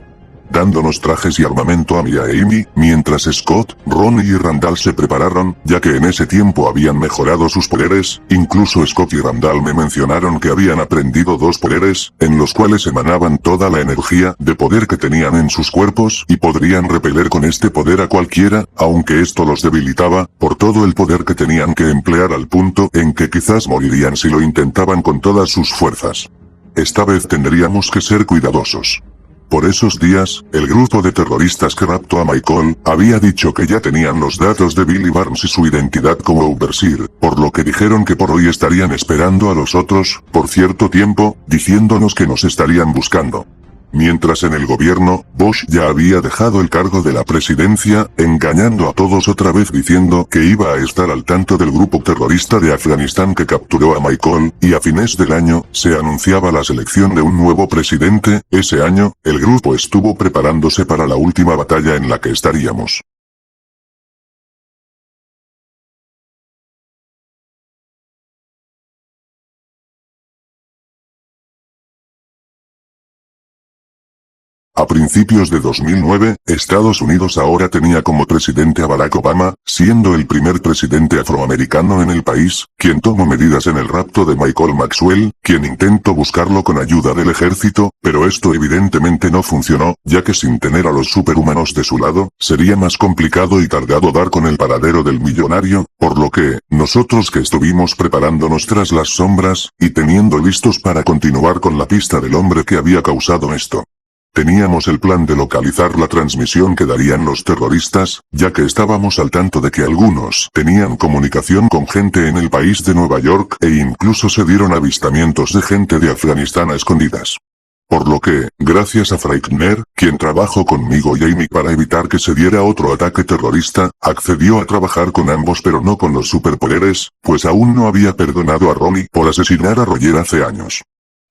Dándonos trajes y armamento a mí y a Amy, mientras Scott, Ronnie y Randall se prepararon, ya que en ese tiempo habían mejorado sus poderes, incluso Scott y Randall me mencionaron que habían aprendido 2 poderes, en los cuales emanaban toda la energía de poder que tenían en sus cuerpos y podrían repeler con este poder a cualquiera, aunque esto los debilitaba, por todo el poder que tenían que emplear al punto en que quizás morirían si lo intentaban con todas sus fuerzas. Esta vez tendríamos que ser cuidadosos. Por esos días, el grupo de terroristas que raptó a Michael, había dicho que ya tenían los datos de Billy Barnes y su identidad como Overseer, por lo que dijeron que por hoy estarían esperando a los otros, por cierto tiempo, diciéndonos que nos estarían buscando. Mientras en el gobierno, Bush ya había dejado el cargo de la presidencia, engañando a todos otra vez diciendo que iba a estar al tanto del grupo terrorista de Afganistán que capturó a Michael, y a fines del año, se anunciaba la selección de un nuevo presidente. Ese año, el grupo estuvo preparándose para la última batalla en la que estaríamos. A principios de 2009, Estados Unidos ahora tenía como presidente a Barack Obama, siendo el primer presidente afroamericano en el país, quien tomó medidas en el rapto de Michael Maxwell, quien intentó buscarlo con ayuda del ejército, pero esto evidentemente no funcionó, ya que sin tener a los superhumanos de su lado, sería más complicado y tardado dar con el paradero del millonario, por lo que, nosotros que estuvimos preparándonos tras las sombras, y teniendo listos para continuar con la pista del hombre que había causado esto. Teníamos el plan de localizar la transmisión que darían los terroristas, ya que estábamos al tanto de que algunos tenían comunicación con gente en el país de Nueva York e incluso se dieron avistamientos de gente de Afganistán a escondidas. Por lo que, gracias a Frightmare, quien trabajó conmigo y Amy para evitar que se diera otro ataque terrorista, accedió a trabajar con ambos pero no con los superpoderes, pues aún no había perdonado a Ronnie por asesinar a Roger hace años.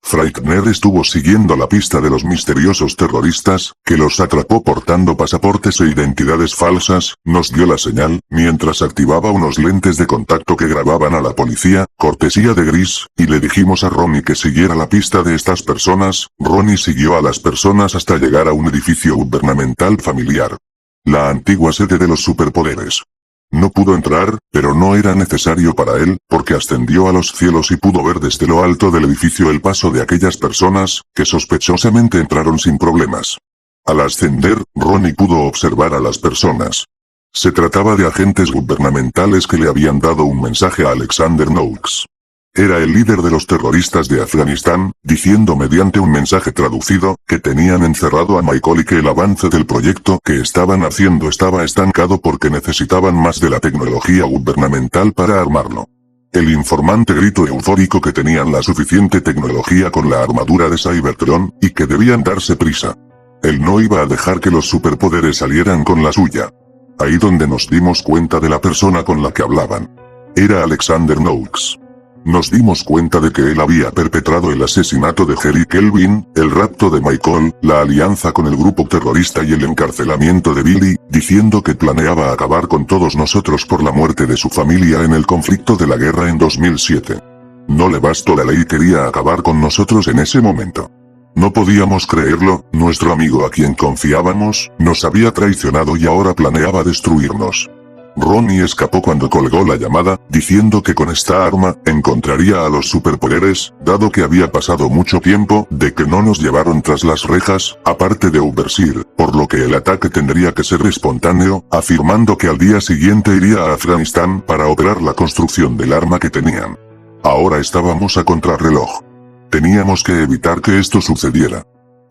Frightmare estuvo siguiendo la pista de los misteriosos terroristas, que los atrapó portando pasaportes e identidades falsas, nos dio la señal, mientras activaba unos lentes de contacto que grababan a la policía, cortesía de Gris, y le dijimos a Ronnie que siguiera la pista de estas personas. Ronnie siguió a las personas hasta llegar a un edificio gubernamental familiar. La antigua sede de los superpoderes. No pudo entrar, pero no era necesario para él, porque ascendió a los cielos y pudo ver desde lo alto del edificio el paso de aquellas personas, que sospechosamente entraron sin problemas. Al ascender, Ronnie pudo observar a las personas. Se trataba de agentes gubernamentales que le habían dado un mensaje a Alexander Knox. Era el líder de los terroristas de Afganistán, diciendo mediante un mensaje traducido, que tenían encerrado a Michael y que el avance del proyecto que estaban haciendo estaba estancado porque necesitaban más de la tecnología gubernamental para armarlo. El informante gritó eufórico que tenían la suficiente tecnología con la armadura de Cybertron, y que debían darse prisa. Él no iba a dejar que los superpoderes salieran con la suya. Ahí donde nos dimos cuenta de la persona con la que hablaban. Era Alexander Knox. Nos dimos cuenta de que él había perpetrado el asesinato de Jerry Kelvin, el rapto de Michael, la alianza con el grupo terrorista y el encarcelamiento de Billy, diciendo que planeaba acabar con todos nosotros por la muerte de su familia en el conflicto de la guerra en 2007. No le bastó la ley y quería acabar con nosotros en ese momento. No podíamos creerlo, nuestro amigo a quien confiábamos, nos había traicionado y ahora planeaba destruirnos. Ronnie escapó cuando colgó la llamada, diciendo que con esta arma, encontraría a los superpoderes, dado que había pasado mucho tiempo, de que no nos llevaron tras las rejas, aparte de Overseer, por lo que el ataque tendría que ser espontáneo, afirmando que al día siguiente iría a Afganistán para operar la construcción del arma que tenían. Ahora estábamos a contrarreloj. Teníamos que evitar que esto sucediera.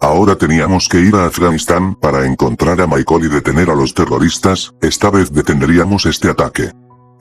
Ahora teníamos que ir a Afganistán para encontrar a Michael y detener a los terroristas, esta vez detendríamos este ataque.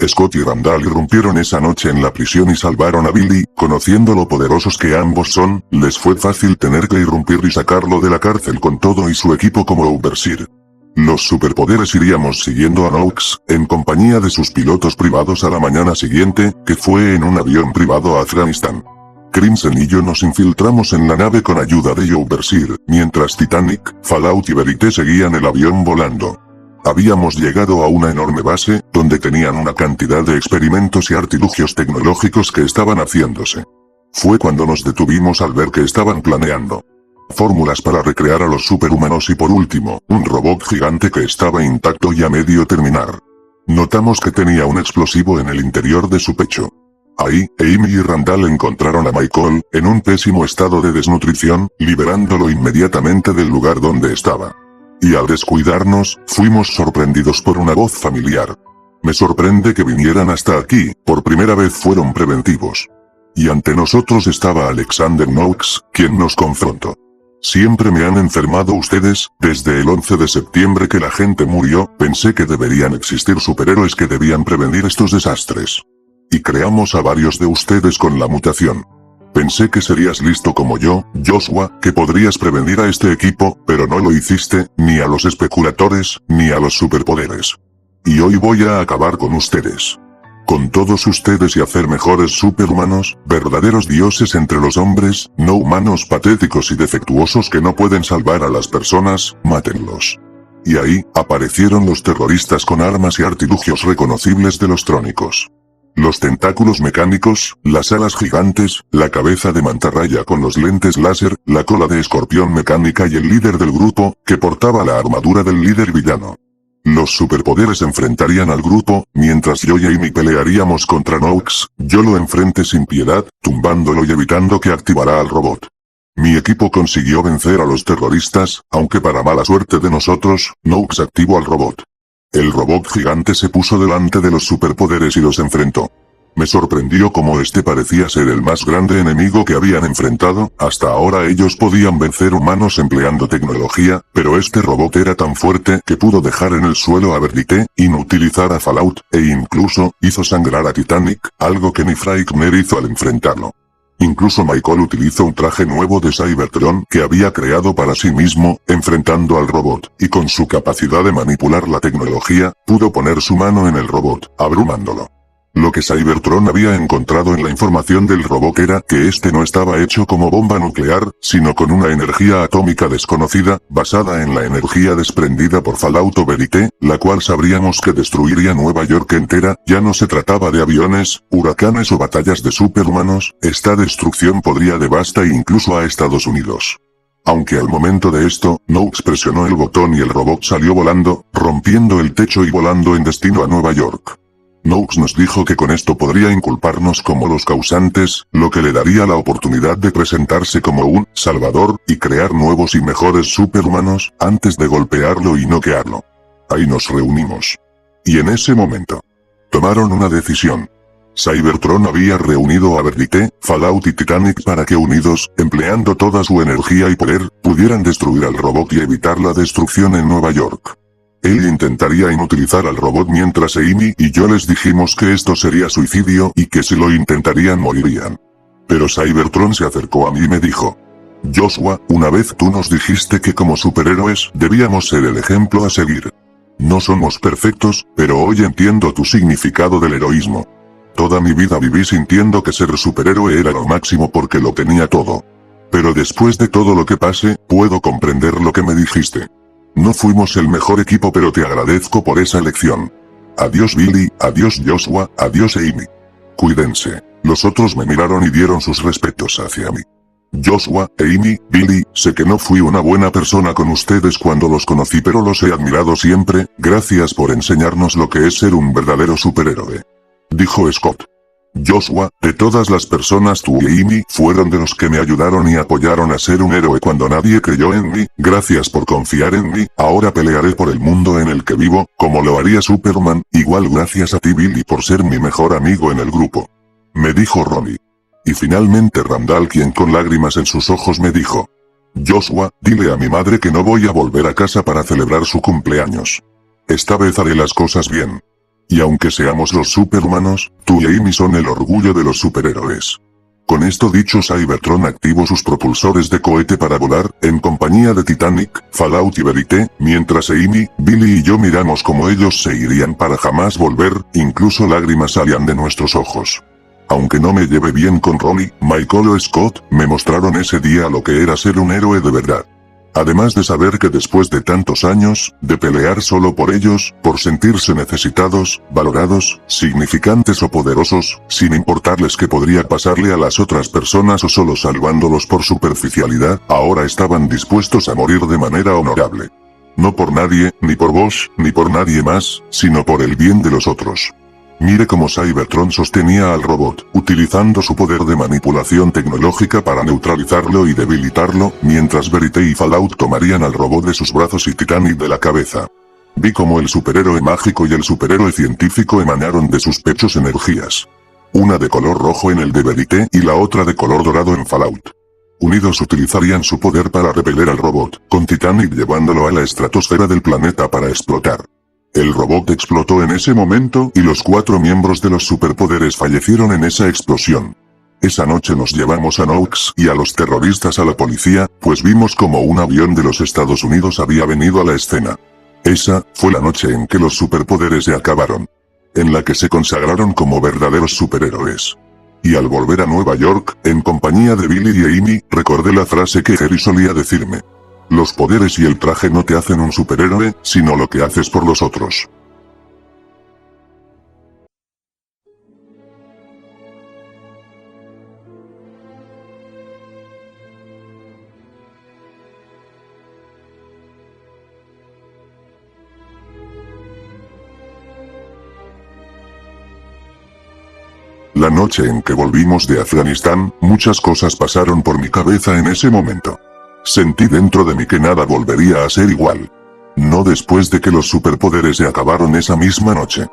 Scott y Randall irrumpieron esa noche en la prisión y salvaron a Billy, conociendo lo poderosos que ambos son, les fue fácil tener que irrumpir y sacarlo de la cárcel con todo y su equipo como Overseer. Los superpoderes iríamos siguiendo a Knox, en compañía de sus pilotos privados a la mañana siguiente, que fue en un avión privado a Afganistán. Crimson y yo nos infiltramos en la nave con ayuda de Overseer, mientras Titanic, Fallout y Verite seguían el avión volando. Habíamos llegado a una enorme base, donde tenían una cantidad de experimentos y artilugios tecnológicos que estaban haciéndose. Fue cuando nos detuvimos al ver que estaban planeando fórmulas para recrear a los superhumanos y por último, un robot gigante que estaba intacto y a medio terminar. Notamos que tenía un explosivo en el interior de su pecho. Ahí, Amy y Randall encontraron a Michael, en un pésimo estado de desnutrición, liberándolo inmediatamente del lugar donde estaba. Y al descuidarnos, fuimos sorprendidos por una voz familiar. Me sorprende que vinieran hasta aquí, por primera vez fueron preventivos. Y ante nosotros estaba Alexander Knox, quien nos confrontó. Siempre me han enfermado ustedes, desde el 11 de septiembre que la gente murió, pensé que deberían existir superhéroes que debían prevenir estos desastres. Y creamos a varios de ustedes con la mutación. Pensé que serías listo como yo, Joshua, que podrías prevenir a este equipo, pero no lo hiciste, ni a los especuladores, ni a los superpoderes. Y hoy voy a acabar con ustedes. Con todos ustedes y hacer mejores superhumanos, verdaderos dioses entre los hombres, no humanos patéticos y defectuosos que no pueden salvar a las personas, mátenlos. Y ahí, aparecieron los terroristas con armas y artilugios reconocibles de los trónicos. Los tentáculos mecánicos, las alas gigantes, la cabeza de mantarraya con los lentes láser, la cola de escorpión mecánica y el líder del grupo, que portaba la armadura del líder villano. Los superpoderes enfrentarían al grupo, mientras yo y Amy pelearíamos contra Knox, yo lo enfrenté sin piedad, tumbándolo y evitando que activara al robot. Mi equipo consiguió vencer a los terroristas, aunque para mala suerte de nosotros, Knox activó al robot. El robot gigante se puso delante de los superpoderes y los enfrentó. Me sorprendió cómo este parecía ser el más grande enemigo que habían enfrentado, hasta ahora ellos podían vencer humanos empleando tecnología, pero este robot era tan fuerte que pudo dejar en el suelo a Verite, inutilizar a Fallout, e incluso, hizo sangrar a Titanic, algo que ni Frightmare hizo al enfrentarlo. Incluso Michael utilizó un traje nuevo de Cybertron que había creado para sí mismo, enfrentando al robot, y con su capacidad de manipular la tecnología, pudo poner su mano en el robot, abrumándolo. Lo que Cybertron había encontrado en la información del robot era que este no estaba hecho como bomba nuclear, sino con una energía atómica desconocida, basada en la energía desprendida por Fallout o Verite, la cual sabríamos que destruiría Nueva York entera. Ya no se trataba de aviones, huracanes o batallas de superhumanos, esta destrucción podría devastar incluso a Estados Unidos. Aunque al momento de esto, Knox presionó el botón y el robot salió volando, rompiendo el techo y volando en destino a Nueva York. Knox nos dijo que con esto podría inculparnos como los causantes, lo que le daría la oportunidad de presentarse como un salvador, y crear nuevos y mejores superhumanos, antes de golpearlo y noquearlo. Ahí nos reunimos. Y en ese momento, tomaron una decisión. Cybertron había reunido a Verite, Fallout y Titanic para que unidos, empleando toda su energía y poder, pudieran destruir al robot y evitar la destrucción en Nueva York. Él intentaría inutilizar al robot mientras Amy y yo les dijimos que esto sería suicidio y que si lo intentarían morirían. Pero Cybertron se acercó a mí y me dijo: Joshua, una vez tú nos dijiste que como superhéroes debíamos ser el ejemplo a seguir. No somos perfectos, pero hoy entiendo tu significado del heroísmo. Toda mi vida viví sintiendo que ser superhéroe era lo máximo porque lo tenía todo. Pero después de todo lo que pasé, puedo comprender lo que me dijiste. No fuimos el mejor equipo, pero te agradezco por esa elección. Adiós Billy, adiós Joshua, adiós Amy. Cuídense. Los otros me miraron y dieron sus respetos hacia mí. Joshua, Amy, Billy, sé que no fui una buena persona con ustedes cuando los conocí, pero los he admirado siempre, gracias por enseñarnos lo que es ser un verdadero superhéroe. Dijo Scott. Joshua, de todas las personas tú y Amy fueron de los que me ayudaron y apoyaron a ser un héroe cuando nadie creyó en mí, gracias por confiar en mí, ahora pelearé por el mundo en el que vivo, como lo haría Superman, igual gracias a ti Billy por ser mi mejor amigo en el grupo. Me dijo Ronnie. Y finalmente Randall, quien con lágrimas en sus ojos me dijo: Joshua, dile a mi madre que no voy a volver a casa para celebrar su cumpleaños. Esta vez haré las cosas bien. Y aunque seamos los superhumanos, tú y Amy son el orgullo de los superhéroes. Con esto dicho, Cybertron activó sus propulsores de cohete para volar, en compañía de Titanic, Fallout y Verite, mientras Amy, Billy y yo miramos como ellos se irían para jamás volver, incluso lágrimas salían de nuestros ojos. Aunque no me llevé bien con Ronnie, Michael o Scott, me mostraron ese día lo que era ser un héroe de verdad. Además de saber que después de tantos años, de pelear solo por ellos, por sentirse necesitados, valorados, significantes o poderosos, sin importarles qué podría pasarle a las otras personas o solo salvándolos por superficialidad, ahora estaban dispuestos a morir de manera honorable. No por nadie, ni por Bosch, ni por nadie más, sino por el bien de los otros. Mire cómo Cybertron sostenía al robot, utilizando su poder de manipulación tecnológica para neutralizarlo y debilitarlo, mientras Verite y Fallout tomarían al robot de sus brazos y Titanic de la cabeza. Vi cómo el superhéroe mágico y el superhéroe científico emanaron de sus pechos energías. Una de color rojo en el de Verite y la otra de color dorado en Fallout. Unidos utilizarían su poder para repeler al robot, con Titanic llevándolo a la estratosfera del planeta para explotar. El robot explotó en ese momento y los 4 miembros de los superpoderes fallecieron en esa explosión. Esa noche nos llevamos a Knox y a los terroristas a la policía, pues vimos como un avión de los Estados Unidos había venido a la escena. Esa fue la noche en que los superpoderes se acabaron. En la que se consagraron como verdaderos superhéroes. Y al volver a Nueva York, en compañía de Billy y Amy, recordé la frase que Jerry solía decirme. Los poderes y el traje no te hacen un superhéroe, sino lo que haces por los otros. La noche en que volvimos de Afganistán, muchas cosas pasaron por mi cabeza en ese momento. Sentí dentro de mí que nada volvería a ser igual. No después de que los superpoderes se acabaron esa misma noche.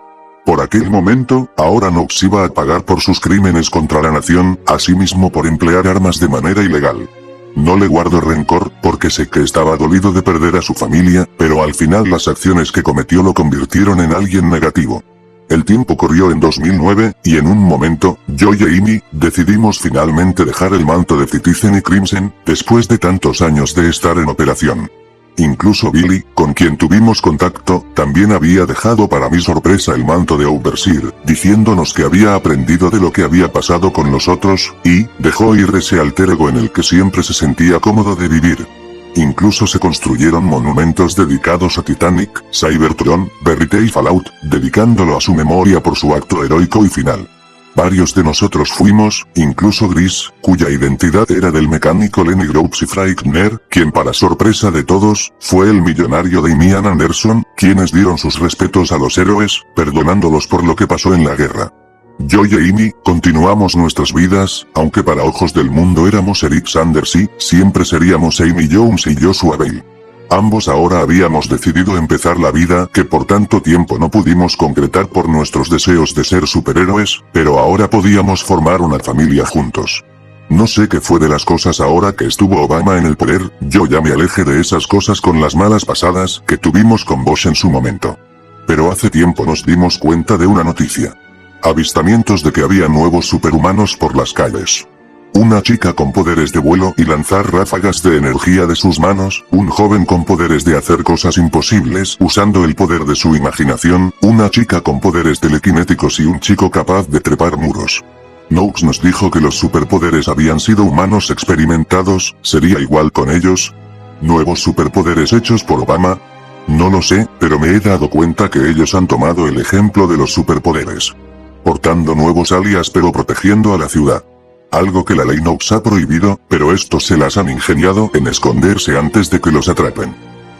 Por aquel momento, ahora Knox iba a pagar por sus crímenes contra la nación, asimismo por emplear armas de manera ilegal. No le guardo rencor, porque sé que estaba dolido de perder a su familia, pero al final las acciones que cometió lo convirtieron en alguien negativo. El tiempo corrió en 2009, y en un momento, yo y Amy, decidimos finalmente dejar el manto de Citizen y Crimson, después de tantos años de estar en operación. Incluso Billy, con quien tuvimos contacto, también había dejado para mi sorpresa el manto de Overseer, diciéndonos que había aprendido de lo que había pasado con los otros, y dejó ir ese alter ego en el que siempre se sentía cómodo de vivir. Incluso se construyeron monumentos dedicados a Titanic, Cybertron, Verite y Fallout, dedicándolo a su memoria por su acto heroico y final. Varios de nosotros fuimos, incluso Gris, cuya identidad era del mecánico Lenny Groves y Frightner, quien para sorpresa de todos, fue el millonario Damian Anderson, quienes dieron sus respetos a los héroes, perdonándolos por lo que pasó en la guerra. Yo y Amy, continuamos nuestras vidas, aunque para ojos del mundo éramos Eric Sanders y, siempre seríamos Amy Jones y Joshua Bale. Ambos ahora habíamos decidido empezar la vida que por tanto tiempo no pudimos concretar por nuestros deseos de ser superhéroes, pero ahora podíamos formar una familia juntos. No sé qué fue de las cosas ahora que estuvo Obama en el poder, yo ya me alejé de esas cosas con las malas pasadas que tuvimos con Bush en su momento. Pero hace tiempo nos dimos cuenta de una noticia. Avistamientos de que había nuevos superhumanos por las calles. Una chica con poderes de vuelo y lanzar ráfagas de energía de sus manos, un joven con poderes de hacer cosas imposibles usando el poder de su imaginación, una chica con poderes telequinéticos y un chico capaz de trepar muros. Noakes nos dijo que los superpoderes habían sido humanos experimentados, ¿sería igual con ellos? ¿Nuevos superpoderes hechos por Obama? No lo sé, pero me he dado cuenta que ellos han tomado el ejemplo de los superpoderes. Portando nuevos alias pero protegiendo a la ciudad. Algo que la ley Noakes ha prohibido, pero estos se las han ingeniado en esconderse antes de que los atrapen.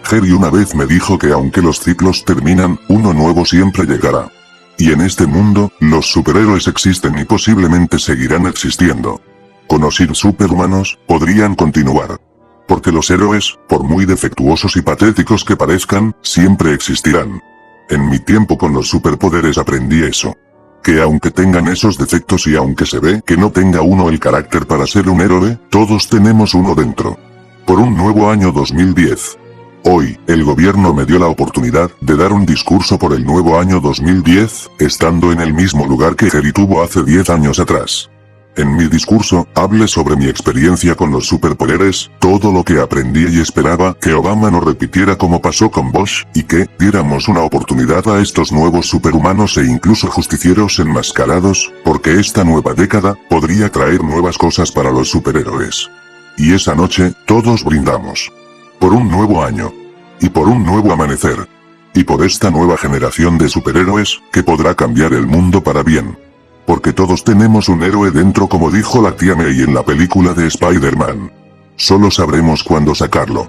Jerry una vez me dijo que aunque los ciclos terminan, uno nuevo siempre llegará. Y en este mundo, los superhéroes existen y posiblemente seguirán existiendo. Con o sin superhumanos, podrían continuar. Porque los héroes, por muy defectuosos y patéticos que parezcan, siempre existirán. En mi tiempo con los superpoderes aprendí eso. Que aunque tengan esos defectos y aunque se ve que no tenga uno el carácter para ser un héroe, todos tenemos uno dentro. Por un nuevo año 2010. Hoy, el gobierno me dio la oportunidad de dar un discurso por el nuevo año 2010, estando en el mismo lugar que Jerry tuvo hace 10 años atrás. En mi discurso, hablé sobre mi experiencia con los superpoderes, todo lo que aprendí y esperaba que Obama no repitiera como pasó con Bush, y que diéramos una oportunidad a estos nuevos superhumanos e incluso justicieros enmascarados, porque esta nueva década podría traer nuevas cosas para los superhéroes. Y esa noche, todos brindamos. Por un nuevo año. Y por un nuevo amanecer. Y por esta nueva generación de superhéroes, que podrá cambiar el mundo para bien. Porque todos tenemos un héroe dentro como dijo la tía May en la película de Spider-Man. Solo sabremos cuándo sacarlo.